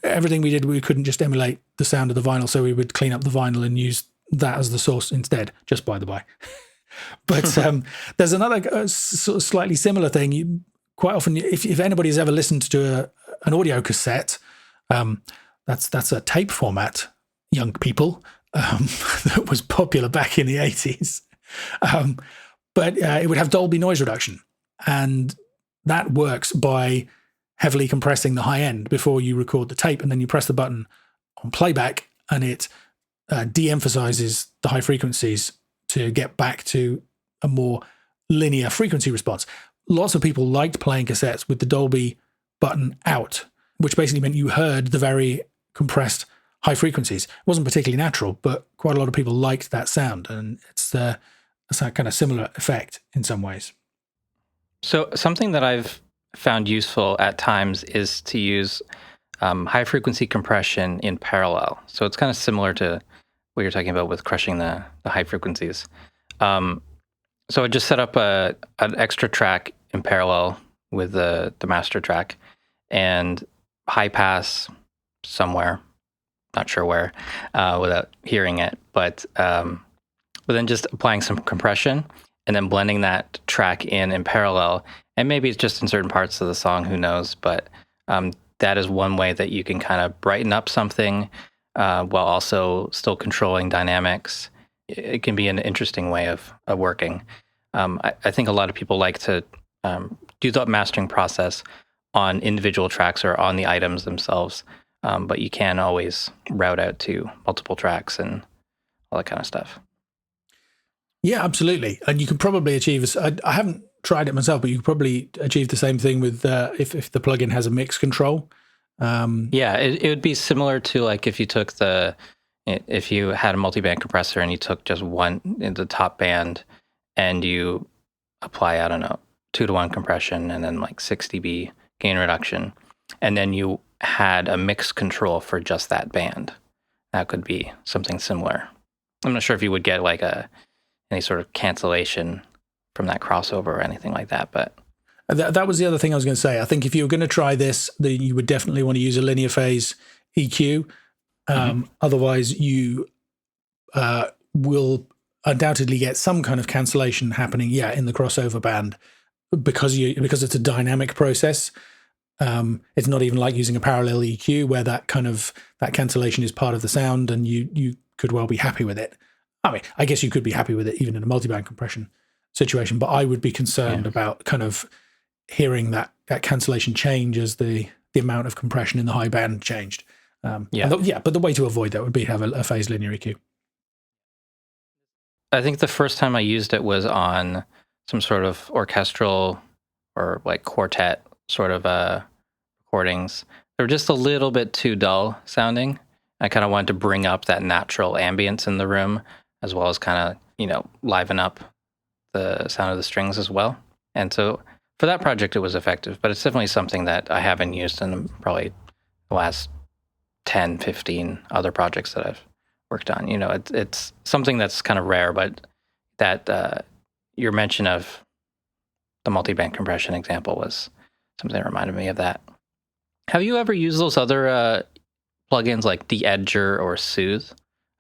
everything we did, we couldn't just emulate the sound of the vinyl. So we would clean up the vinyl and use that as the source instead, just by the by. But there's another sort of slightly similar thing. Quite often, if anybody's ever listened to an audio cassette, that's a tape format, young people, that was popular back in the 80s. But it would have Dolby noise reduction. And that works by heavily compressing the high end before you record the tape. And then you press the button on playback and it de-emphasizes the high frequencies to get back to a more linear frequency response. Lots of people liked playing cassettes with the Dolby button out, which basically meant you heard the very compressed high frequencies. It wasn't particularly natural, but quite a lot of people liked that sound, and it's a kind of similar effect in some ways. So something that I've found useful at times is to use high frequency compression in parallel. So it's kind of similar to what you're talking about with crushing the high frequencies. So I just set up an extra track in parallel with the master track and high pass somewhere, not sure where, without hearing it, but then just applying some compression and then blending that track in parallel. And maybe it's just in certain parts of the song, who knows, but that is one way that you can kind of brighten up something while also still controlling dynamics. It can be an interesting way of working. I think a lot of people like to do the mastering process on individual tracks or on the items themselves, but you can always route out to multiple tracks and all that kind of stuff. Yeah, absolutely. And you can probably achieve, I haven't tried it myself, but you could probably achieve the same thing with if the plugin has a mix control. Yeah, it would be similar to like if you took if you had a multi-band compressor and you took just one in the top band and you apply, I don't know, 2-to-1 compression and then like 6 dB gain reduction, and then you had a mix control for just that band. That could be something similar. I'm not sure if you would get like any sort of cancellation from that crossover or anything like that, but that was the other thing I was going to say. I think if you were going to try this, then you would definitely want to use a linear phase EQ. Otherwise, you will undoubtedly get some kind of cancellation happening, in the crossover band because it's a dynamic process. It's not even like using a parallel EQ where that cancellation is part of the sound, and you could well be happy with it. I mean, I guess you could be happy with it even in a multiband compression situation, but I would be concerned about kind of hearing that cancellation change as the amount of compression in the high band changed. But the way to avoid that would be to have a phase linear EQ. I think the first time I used it was on some sort of orchestral or like quartet sort of recordings. They were just a little bit too dull sounding. I kind of wanted to bring up that natural ambience in the room, as well as kind of, liven up the sound of the strings as well. And so for that project, it was effective, but it's definitely something that I haven't used in probably the last 10, 15 other projects that I've worked on. It's something that's kind of rare, but that your mention of the multi-band compression example was something that reminded me of that. Have you ever used those other plugins like De-edger or Soothe?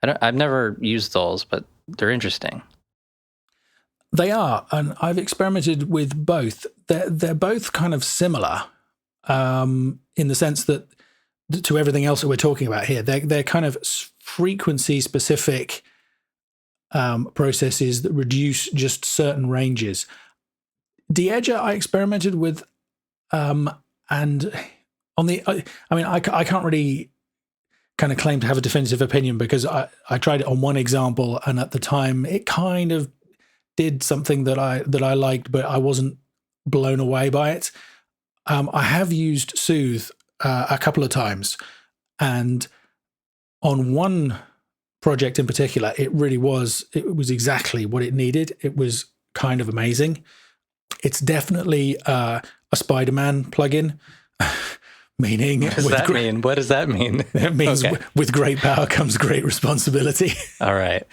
I've never used those, but they're interesting. They are, and I've experimented with both. They're both kind of similar in the sense that to everything else that we're talking about here, they're kind of frequency-specific processes that reduce just certain ranges. De-edger I experimented with, and on the, I can't really kind of claim to have a definitive opinion because I tried it on one example, and at the time it kind of did something that I liked, but I wasn't blown away by it. I have used Soothe a couple of times, and on one project in particular, it was exactly what it needed. It was kind of amazing. It's definitely a Spiderman plugin, meaning what does that mean? It means with great power comes great responsibility. All right.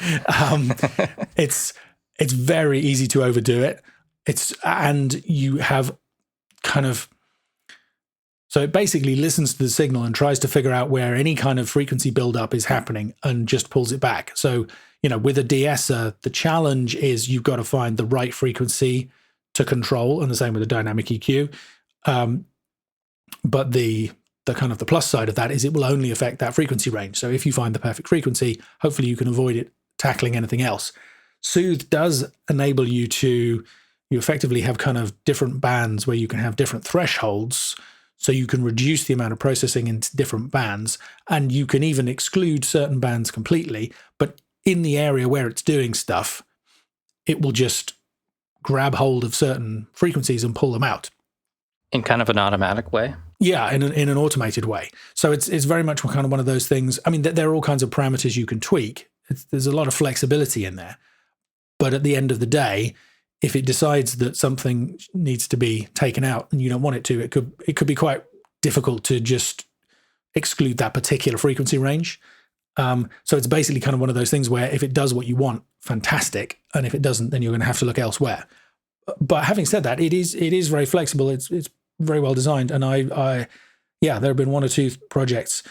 It's very easy to overdo it. And you have kind of So it basically listens to the signal and tries to figure out where any kind of frequency buildup is happening and just pulls it back. So, with a de-esser, the challenge is you've got to find the right frequency to control, and the same with a dynamic EQ. But the kind of the plus side of that is it will only affect that frequency range. So if you find the perfect frequency, hopefully you can avoid it tackling anything else. Soothe does enable you effectively have kind of different bands where you can have different thresholds, so you can reduce the amount of processing into different bands, and you can even exclude certain bands completely. But in the area where it's doing stuff, it will just grab hold of certain frequencies and pull them out. In kind of an automatic way? Yeah, in an automated way. So it's very much kind of one of those things. I mean, there are all kinds of parameters you can tweak. There's a lot of flexibility in there. But at the end of the day, if it decides that something needs to be taken out and you don't want it to, it could be quite difficult to just exclude that particular frequency range. So it's basically kind of one of those things where if it does what you want, fantastic. And if it doesn't, then you're going to have to look elsewhere. But having said that, it is very flexible. It's very well designed. And there have been one or two projects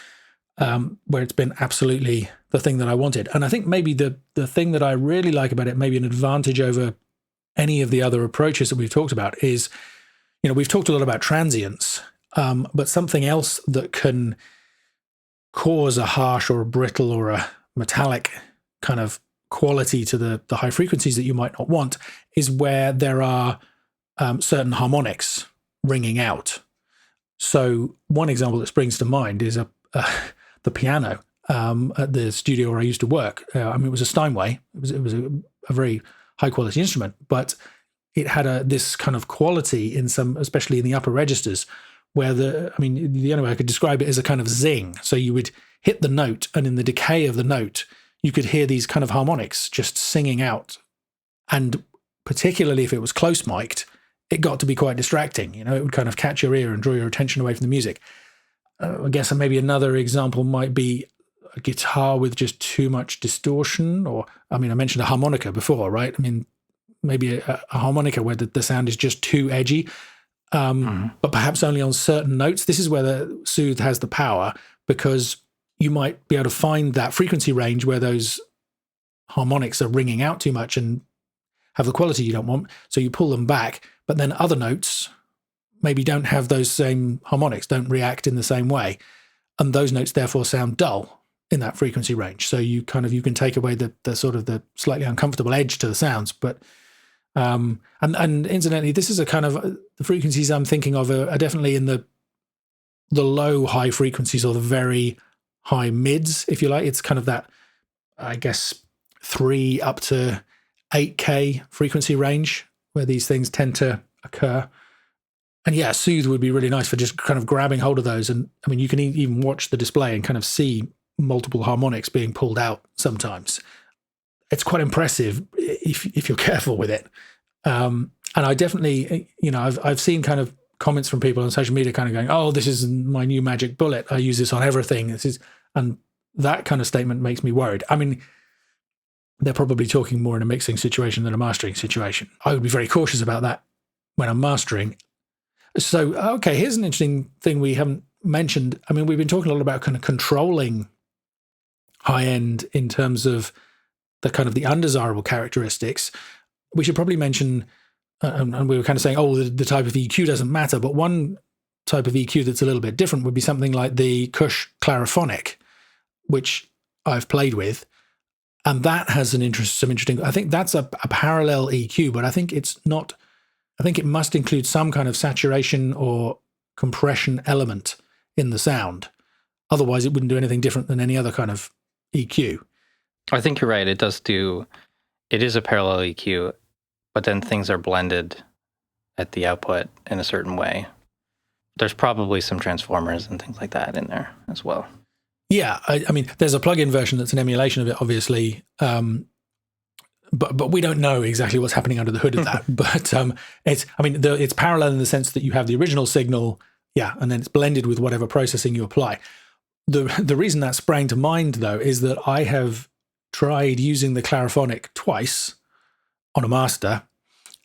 where it's been absolutely the thing that I wanted. And I think maybe the thing that I really like about it, maybe an advantage over any of the other approaches that we've talked about, is, we've talked a lot about transients, but something else that can cause a harsh or a brittle or a metallic kind of quality to the high frequencies that you might not want is where there are certain harmonics ringing out. So one example that springs to mind is the piano at the studio where I used to work. It was a Steinway. It was a very high quality instrument, but it had this kind of quality in some, especially in the upper registers, where the only way I could describe it is a kind of zing. So you would hit the note, and in the decay of the note, you could hear these kind of harmonics just singing out. And particularly if it was close mic'd, it got to be quite distracting. It would kind of catch your ear and draw your attention away from the music. I guess maybe another example might be a guitar with just too much distortion, or, I mentioned a harmonica before, right? Maybe a harmonica where the sound is just too edgy, but perhaps only on certain notes. This is where the Soothe has the power, because you might be able to find that frequency range where those harmonics are ringing out too much and have the quality you don't want. So you pull them back, but then other notes maybe don't have those same harmonics, don't react in the same way. And those notes therefore sound dull in that frequency range. So you can take away the sort of the slightly uncomfortable edge to the sounds. But and incidentally, this is a kind of the frequencies I'm thinking of are definitely in the low high frequencies, or the very high mids, if you like. It's kind of that, I guess, 3 up to 8K frequency range where these things tend to occur. And yeah, Soothe would be really nice for just kind of grabbing hold of those. And you can even watch the display and kind of see multiple harmonics being pulled out sometimes. It's quite impressive if you're careful with it. And I definitely, I've seen kind of comments from people on social media kind of going, "Oh, this is my new magic bullet. I use this on everything." And that kind of statement makes me worried. They're probably talking more in a mixing situation than a mastering situation. I would be very cautious about that when I'm mastering. So, okay, here's an interesting thing we haven't mentioned. We've been talking a lot about kind of controlling high end in terms of the kind of the undesirable characteristics. We should probably mention, and we were kind of saying, the type of EQ doesn't matter, but one type of EQ that's a little bit different would be something like the Cush Clariphonic, which I've played with. And that has some interesting, I think that's a parallel EQ, but I think it's not, I think it must include some kind of saturation or compression element in the sound. Otherwise, it wouldn't do anything different than any other kind of EQ. I think you're right. It is a parallel EQ, but then things are blended at the output in a certain way. There's probably some transformers and things like that in there as well. Yeah, there's a plug-in version that's an emulation of it, obviously, but we don't know exactly what's happening under the hood of that. But it's parallel in the sense that you have the original signal, and then it's blended with whatever processing you apply. The reason that sprang to mind, though, is that I have tried using the Clariphonic twice on a master,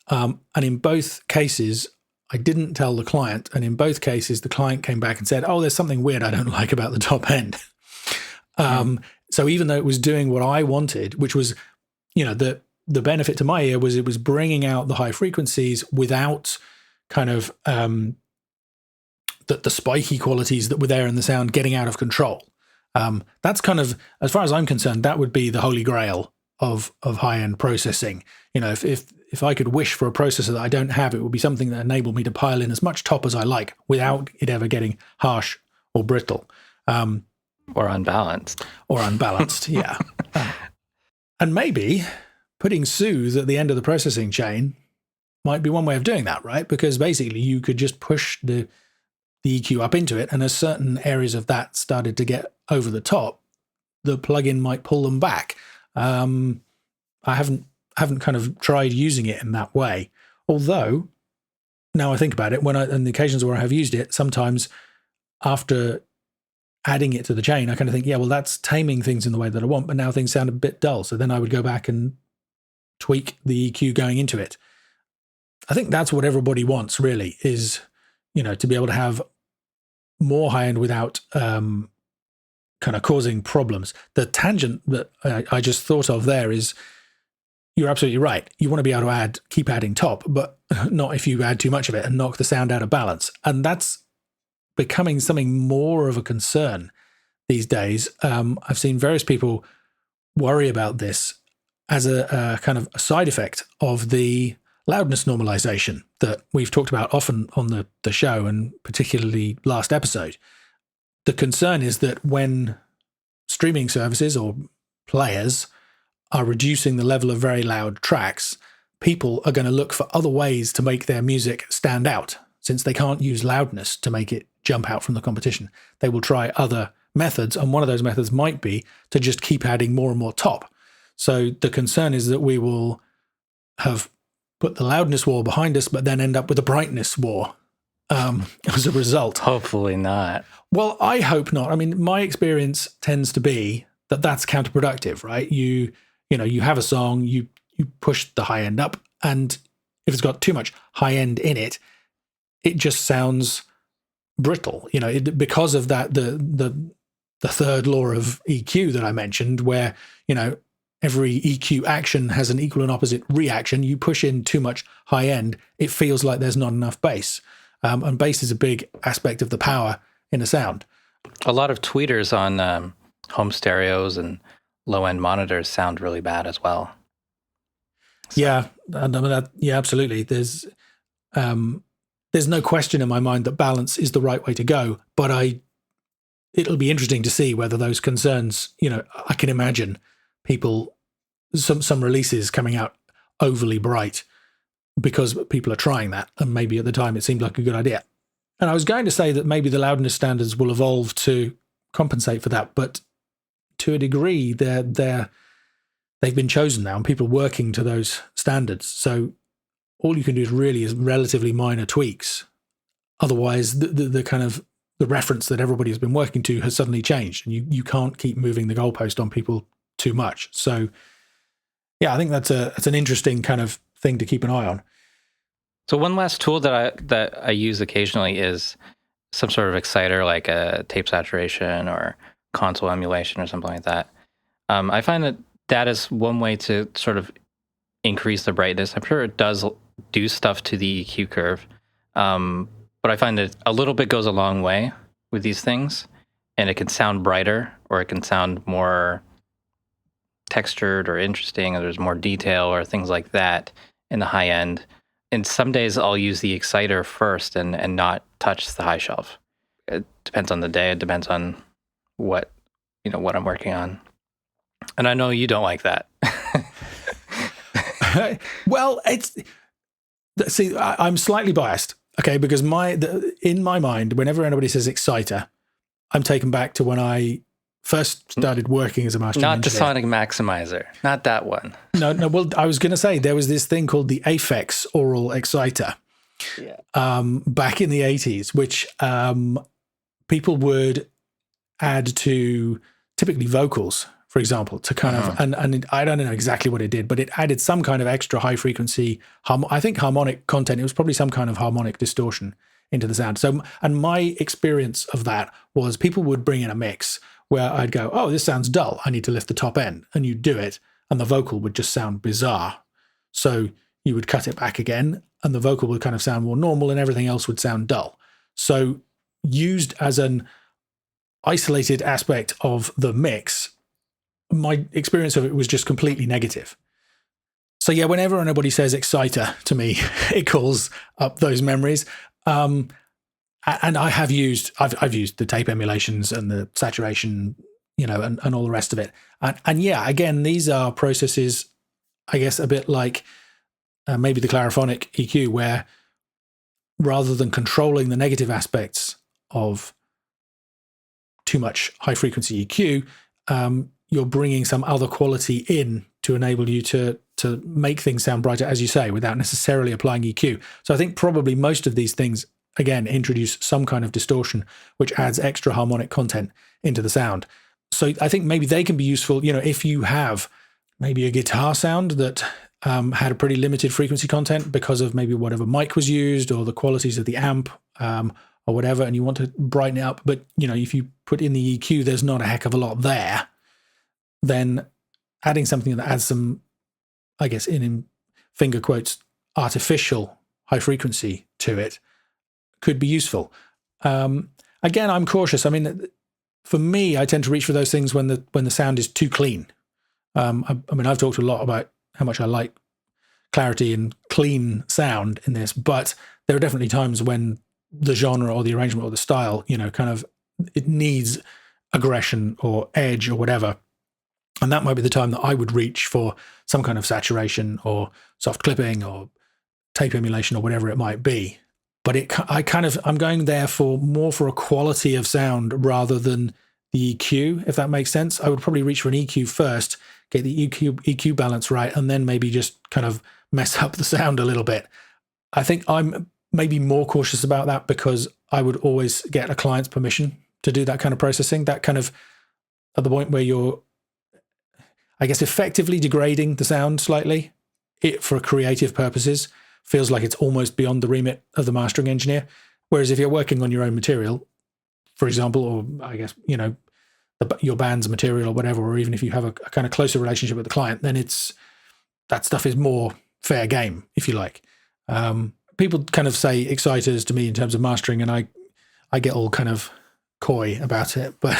and in both cases, I didn't tell the client. And in both cases, the client came back and said, oh, there's something weird I don't like about the top end. So even though it was doing what I wanted, which was, the benefit to my ear was it was bringing out the high frequencies without kind of the spiky qualities that were there in the sound getting out of control. That's kind of, as far as I'm concerned, that would be the holy grail of high-end processing. If I could wish for a processor that I don't have, it would be something that enabled me to pile in as much top as I like without it ever getting harsh or brittle. Or unbalanced. Yeah. And maybe putting soothe at the end of the processing chain might be one way of doing that, right? Because basically you could just push the EQ up into it, and as certain areas of that started to get over the top, the plugin might pull them back. I haven't kind of tried using it in that way. Although, now I think about it, on the occasions where I have used it, sometimes after adding it to the chain, I kind of think, yeah, well, that's taming things in the way that I want, but now things sound a bit dull. So then I would go back and tweak the EQ going into it. I think that's what everybody wants, really, is, to be able to have more high end without kind of causing problems. The tangent that I just thought of there is, you're absolutely right. You want to be able to keep adding top, but not if you add too much of it and knock the sound out of balance. And that's becoming something more of a concern these days. I've seen various people worry about this as a kind of a side effect of the loudness normalization that we've talked about often on the show, and particularly last episode. The concern is that when streaming services or players are reducing the level of very loud tracks, people are going to look for other ways to make their music stand out. Since they can't use loudness to make it jump out from the competition, they will try other methods, and one of those methods might be to just keep adding more and more top. So the concern is that we will have put the loudness war behind us, but then end up with a brightness war as a result. Hopefully not. Well, I hope not. I mean, my experience tends to be that that's counterproductive, right? You have a song, you push the high end up, and if it's got too much high end in it, it just sounds brittle. Because of that, the third law of EQ that I mentioned, where every EQ action has an equal and opposite reaction. You push in too much high end, it feels like there's not enough bass. And bass is a big aspect of the power in a sound. A lot of tweeters on home stereos and low-end monitors sound really bad as well. So. Yeah, absolutely. There's no question in my mind that balance is the right way to go, but it'll be interesting to see whether those concerns, I can imagine people, some releases coming out overly bright because people are trying that, and maybe at the time it seemed like a good idea. And I was going to say that maybe the loudness standards will evolve to compensate for that, but to a degree they've been chosen now and people are working to those standards. So all you can do is relatively minor tweaks. Otherwise, the kind of the reference that everybody has been working to has suddenly changed, and you can't keep moving the goalpost on people too much. So, yeah, I think that's an interesting kind of thing to keep an eye on. So one last tool that I use occasionally is some sort of exciter, like a tape saturation or console emulation or something like that. I find that is one way to sort of increase the brightness. I'm sure it does do stuff to the EQ curve, but I find that a little bit goes a long way with these things, and it can sound brighter, or it can sound more textured or interesting, or there's more detail or things like that in the high end. And some days I'll use the exciter first and not touch the high shelf. It depends on the day. It depends on what I'm working on. And I know you don't like that. Well, I'm slightly biased, okay, because in my mind, whenever anybody says exciter, I'm taken back to when I first started working as a mastering engineer. Not the sonic maximizer, not that one. No. Well, I was going to say there was this thing called the Aphex oral exciter, back in the 80s, which people would add to typically vocals for example, to kind of, and I don't know exactly what it did, but it added some kind of extra high frequency, I think harmonic content. It was probably some kind of harmonic distortion into the sound. So, and my experience of that was people would bring in a mix where I'd go, oh, this sounds dull. I need to lift the top end. And you'd do it, and the vocal would just sound bizarre. So you would cut it back again, and the vocal would kind of sound more normal, and everything else would sound dull. So used as an isolated aspect of the mix, my experience of it was just completely negative. So yeah, whenever anybody says exciter to me, it calls up those memories. And I've used the tape emulations and the saturation, and all the rest of it. And yeah, again, these are processes, I guess, a bit like maybe the clariphonic EQ, where rather than controlling the negative aspects of too much high frequency EQ, you're bringing some other quality in to enable you to make things sound brighter, as you say, without necessarily applying EQ. So I think probably most of these things, again, introduce some kind of distortion, which adds extra harmonic content into the sound. So I think maybe they can be useful, if you have maybe a guitar sound that had a pretty limited frequency content because of maybe whatever mic was used or the qualities of the amp or whatever, and you want to brighten it up. But, if you put in the EQ, there's not a heck of a lot there. Then adding something that adds some, I guess, in finger quotes, artificial high frequency to it could be useful. Again, I'm cautious. I mean, for me, I tend to reach for those things when the sound is too clean. I've talked a lot about how much I like clarity and clean sound in this, but there are definitely times when the genre or the arrangement or the style, kind of, it needs aggression or edge or whatever. And that might be the time that I would reach for some kind of saturation or soft clipping or tape emulation or whatever it might be. But I'm going there more for a quality of sound rather than the EQ, if that makes sense. I would probably reach for an EQ first, get the EQ balance right, and then maybe just kind of mess up the sound a little bit. I think I'm maybe more cautious about that because I would always get a client's permission to do that kind of processing, that kind of at the point where you're, I guess, effectively degrading the sound slightly. It, for creative purposes, feels like it's almost beyond the remit of the mastering engineer. Whereas if you're working on your own material, for example, or I guess, your band's material or whatever, or even if you have a kind of closer relationship with the client, then that stuff is more fair game, if you like. People kind of say exciters to me in terms of mastering, and I get all kind of coy about it, but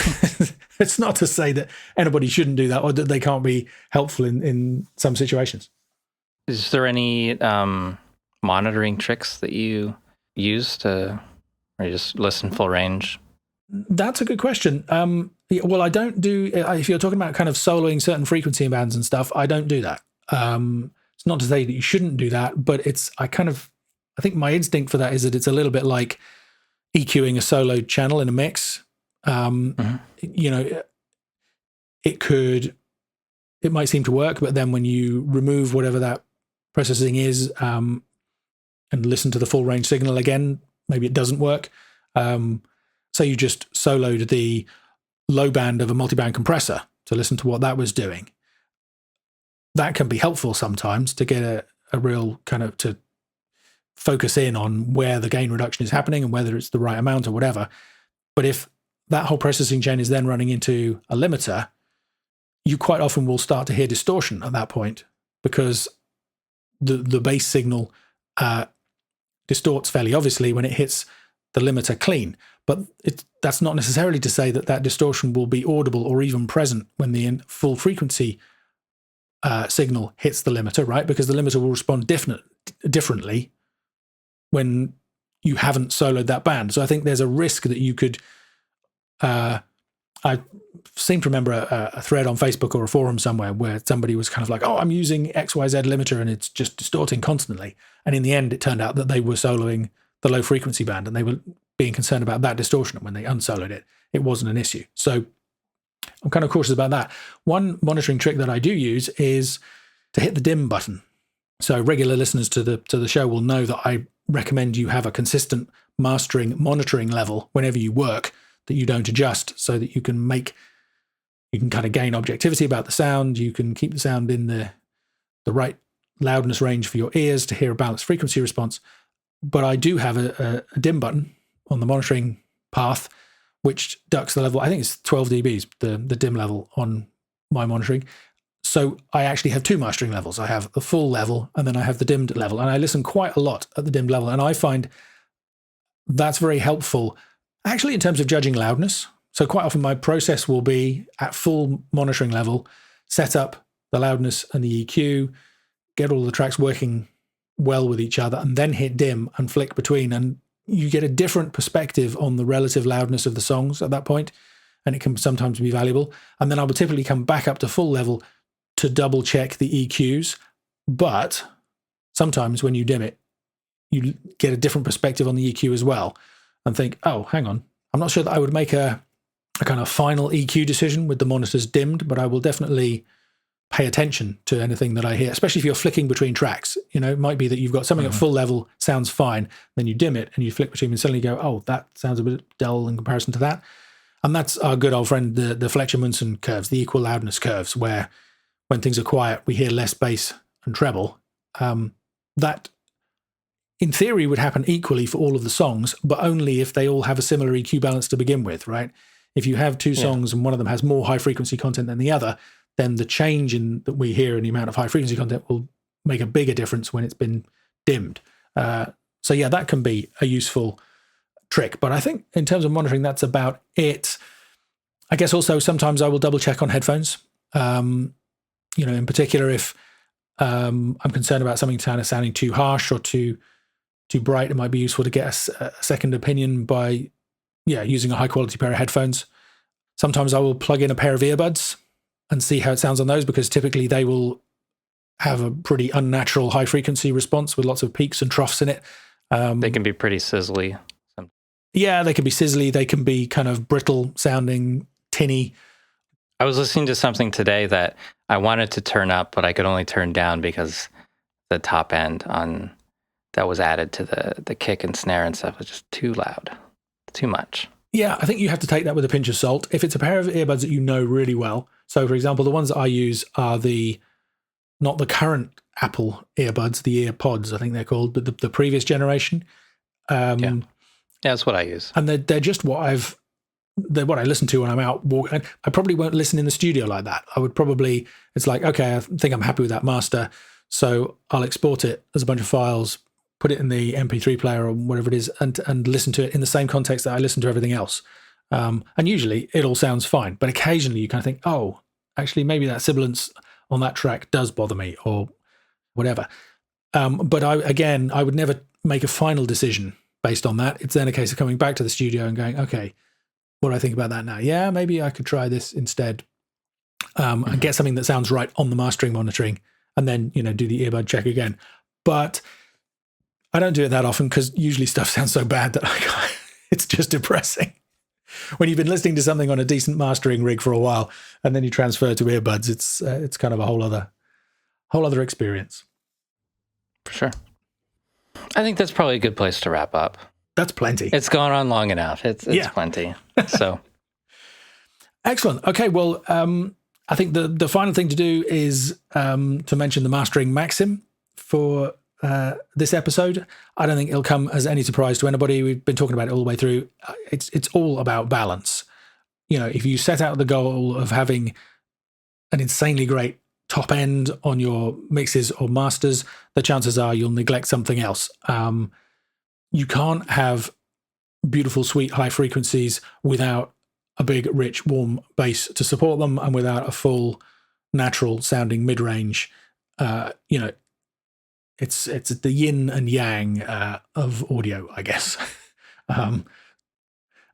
it's not to say that anybody shouldn't do that or that they can't be helpful in some situations. Is there any monitoring tricks that you use or you just listen full range? That's a good question. Well, I don't do, if you're talking about kind of soloing certain frequency bands and stuff, I don't do that. It's not to say that you shouldn't do that, but I think my instinct for that is that it's a little bit like EQing a solo channel in a mix. It might seem to work, but then when you remove whatever that processing is and listen to the full range signal again, maybe it doesn't work. So you just soloed the low band of a multiband compressor to listen to what that was doing. That can be helpful sometimes to get a real kind of to focus in on where the gain reduction is happening and whether it's the right amount or whatever. But if that whole processing chain is then running into a limiter, you quite often will start to hear distortion at that point because the bass signal distorts fairly obviously when it hits the limiter clean. But that's not necessarily to say that distortion will be audible or even present when the full frequency signal hits the limiter, right? Because the limiter will respond differently when you haven't soloed that band. So I think there's a risk that you could, I seem to remember a thread on Facebook or a forum somewhere where somebody was kind of like, oh, I'm using XYZ limiter and it's just distorting constantly. And in the end, it turned out that they were soloing the low frequency band and they were being concerned about that distortion. And when they unsoloed it, it wasn't an issue. So I'm kind of cautious about that. One monitoring trick that I do use is to hit the dim button. So regular listeners to the show will know that I recommend you have a consistent monitoring level whenever you work that you don't adjust so that you can make You can kind of gain objectivity about the sound. You can keep the sound in the right loudness range for your ears to hear a balanced frequency response. But I do have a dim button on the monitoring path, which ducks the level. I think it's 12 dBs, the dim level on my monitoring. So I actually have two mastering levels. I have the full level and then I have the dimmed level. And I listen quite a lot at the dimmed level. And I find that's very helpful, actually, in terms of judging loudness. So quite often my process will be at full monitoring level, set up the loudness and the EQ, get all the tracks working well with each other, and then hit dim and flick between. And you get a different perspective on the relative loudness of the songs at that point, and it can sometimes be valuable. And then I will typically come back up to full level to double check the EQs. But sometimes when you dim it, you get a different perspective on the EQ as well and think, oh, hang on. I'm not sure that I would make a kind of final EQ decision with the monitors dimmed, but I will definitely pay attention to anything that I hear, especially if you're flicking between tracks. It might be that you've got something at full level, sounds fine, then you dim it and you flick between and suddenly go, oh, that sounds a bit dull in comparison to that. And that's our good old friend, the Fletcher-Munson curves, the equal loudness curves, where when things are quiet, we hear less bass and treble. That, in theory, would happen equally for all of the songs, but only if they all have a similar EQ balance to begin with, right? If you have two songs and one of them has more high-frequency content than the other, then the change that we hear in the amount of high-frequency content will make a bigger difference when it's been dimmed. So yeah, that can be a useful trick. But I think in terms of monitoring, that's about it. I guess also sometimes I will double-check on headphones. In particular, if I'm concerned about something kind of sounding too harsh or too bright, it might be useful to get a second opinion by using a high-quality pair of headphones. Sometimes I will plug in a pair of earbuds and see how it sounds on those, because typically they will have a pretty unnatural high-frequency response with lots of peaks and troughs in it. They can be pretty sizzly. Yeah, they can be sizzly. They can be kind of brittle sounding, tinny. I was listening to something today that I wanted to turn up, but I could only turn down because the top end that was added to the kick and snare and stuff was just too loud, too much. Yeah, I think you have to take that with a pinch of salt. If it's a pair of earbuds that you know really well. So, for example, the ones that I use are not the current Apple earbuds, the EarPods, I think they're called, but the previous generation. Yeah, that's what I use. And they're just they're what I listen to when I'm out walking. I probably won't listen in the studio like that. It's like, okay, I think I'm happy with that master, so I'll export it as a bunch of files, put it in the MP3 player or whatever it is, and listen to it in the same context that I listen to everything else. And usually it all sounds fine, but occasionally you kind of think, oh, actually maybe that sibilance on that track does bother me or whatever. But I would never make a final decision based on that. It's then a case of coming back to the studio and going, okay, what do I think about that now? Yeah, maybe I could try this instead, and get something that sounds right on the mastering monitoring, and then, do the earbud check again. But I don't do it that often because usually stuff sounds so bad that it's just depressing. When you've been listening to something on a decent mastering rig for a while and then you transfer to earbuds, it's kind of a whole other experience. For sure. I think that's probably a good place to wrap up. That's plenty. It's gone on long enough. It's plenty. So excellent. Okay, well, I think the final thing to do is to mention the mastering maxim for this episode. I don't think it'll come as any surprise to anybody. We've been talking about it all the way through. It's all about balance. If you set out the goal of having an insanely great top end on your mixes or masters, the chances are you'll neglect something else. You can't have beautiful, sweet, high frequencies without a big, rich, warm bass to support them, and without a full, natural sounding mid-range. It's the yin and yang of audio, I guess. I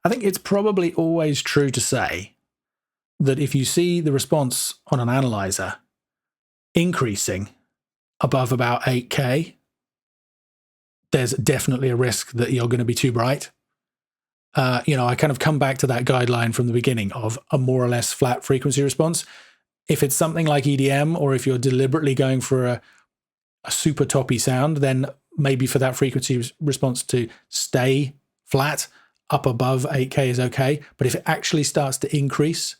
think it's probably always true to say that if you see the response on an analyzer increasing above about 8K, there's definitely a risk that you're going to be too bright. I kind of come back to that guideline from the beginning of a more or less flat frequency response. If it's something like EDM, or if you're deliberately going for a super toppy sound, then maybe for that frequency response to stay flat up above 8K is okay. But if it actually starts to increase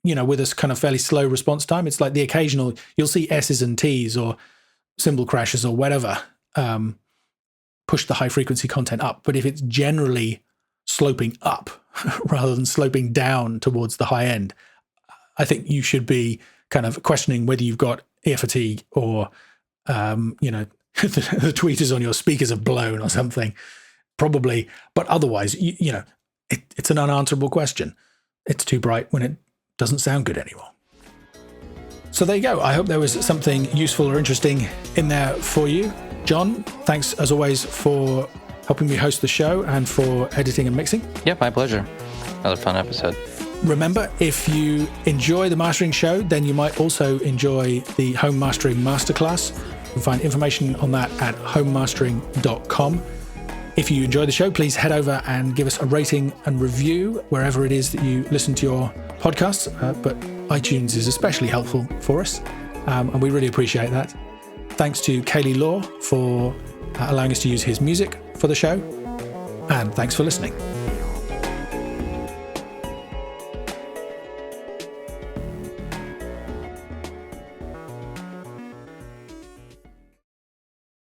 with a kind of fairly slow response time. It's like the occasional, you'll see S's and T's or cymbal crashes or whatever push the high frequency content up. But if it's generally sloping up rather than sloping down towards the high end, I think you should be kind of questioning whether you've got ear fatigue or, the tweeters on your speakers have blown or something, probably. But otherwise, it's an unanswerable question. It's too bright when it doesn't sound good anymore. So there you go. I hope there was something useful or interesting in there for you. John, thanks as always for helping me host the show and for editing and mixing. Yeah, my pleasure. Another fun episode. Remember, if you enjoy the mastering show, then you might also enjoy the Home Mastering Masterclass. You can find information on that at homemastering.com. If you enjoy the show, please head over and give us a rating and review wherever it is that you listen to your podcasts. But iTunes is especially helpful for us, and we really appreciate that. Thanks to Kaylee Law for allowing us to use his music for the show, and thanks for listening.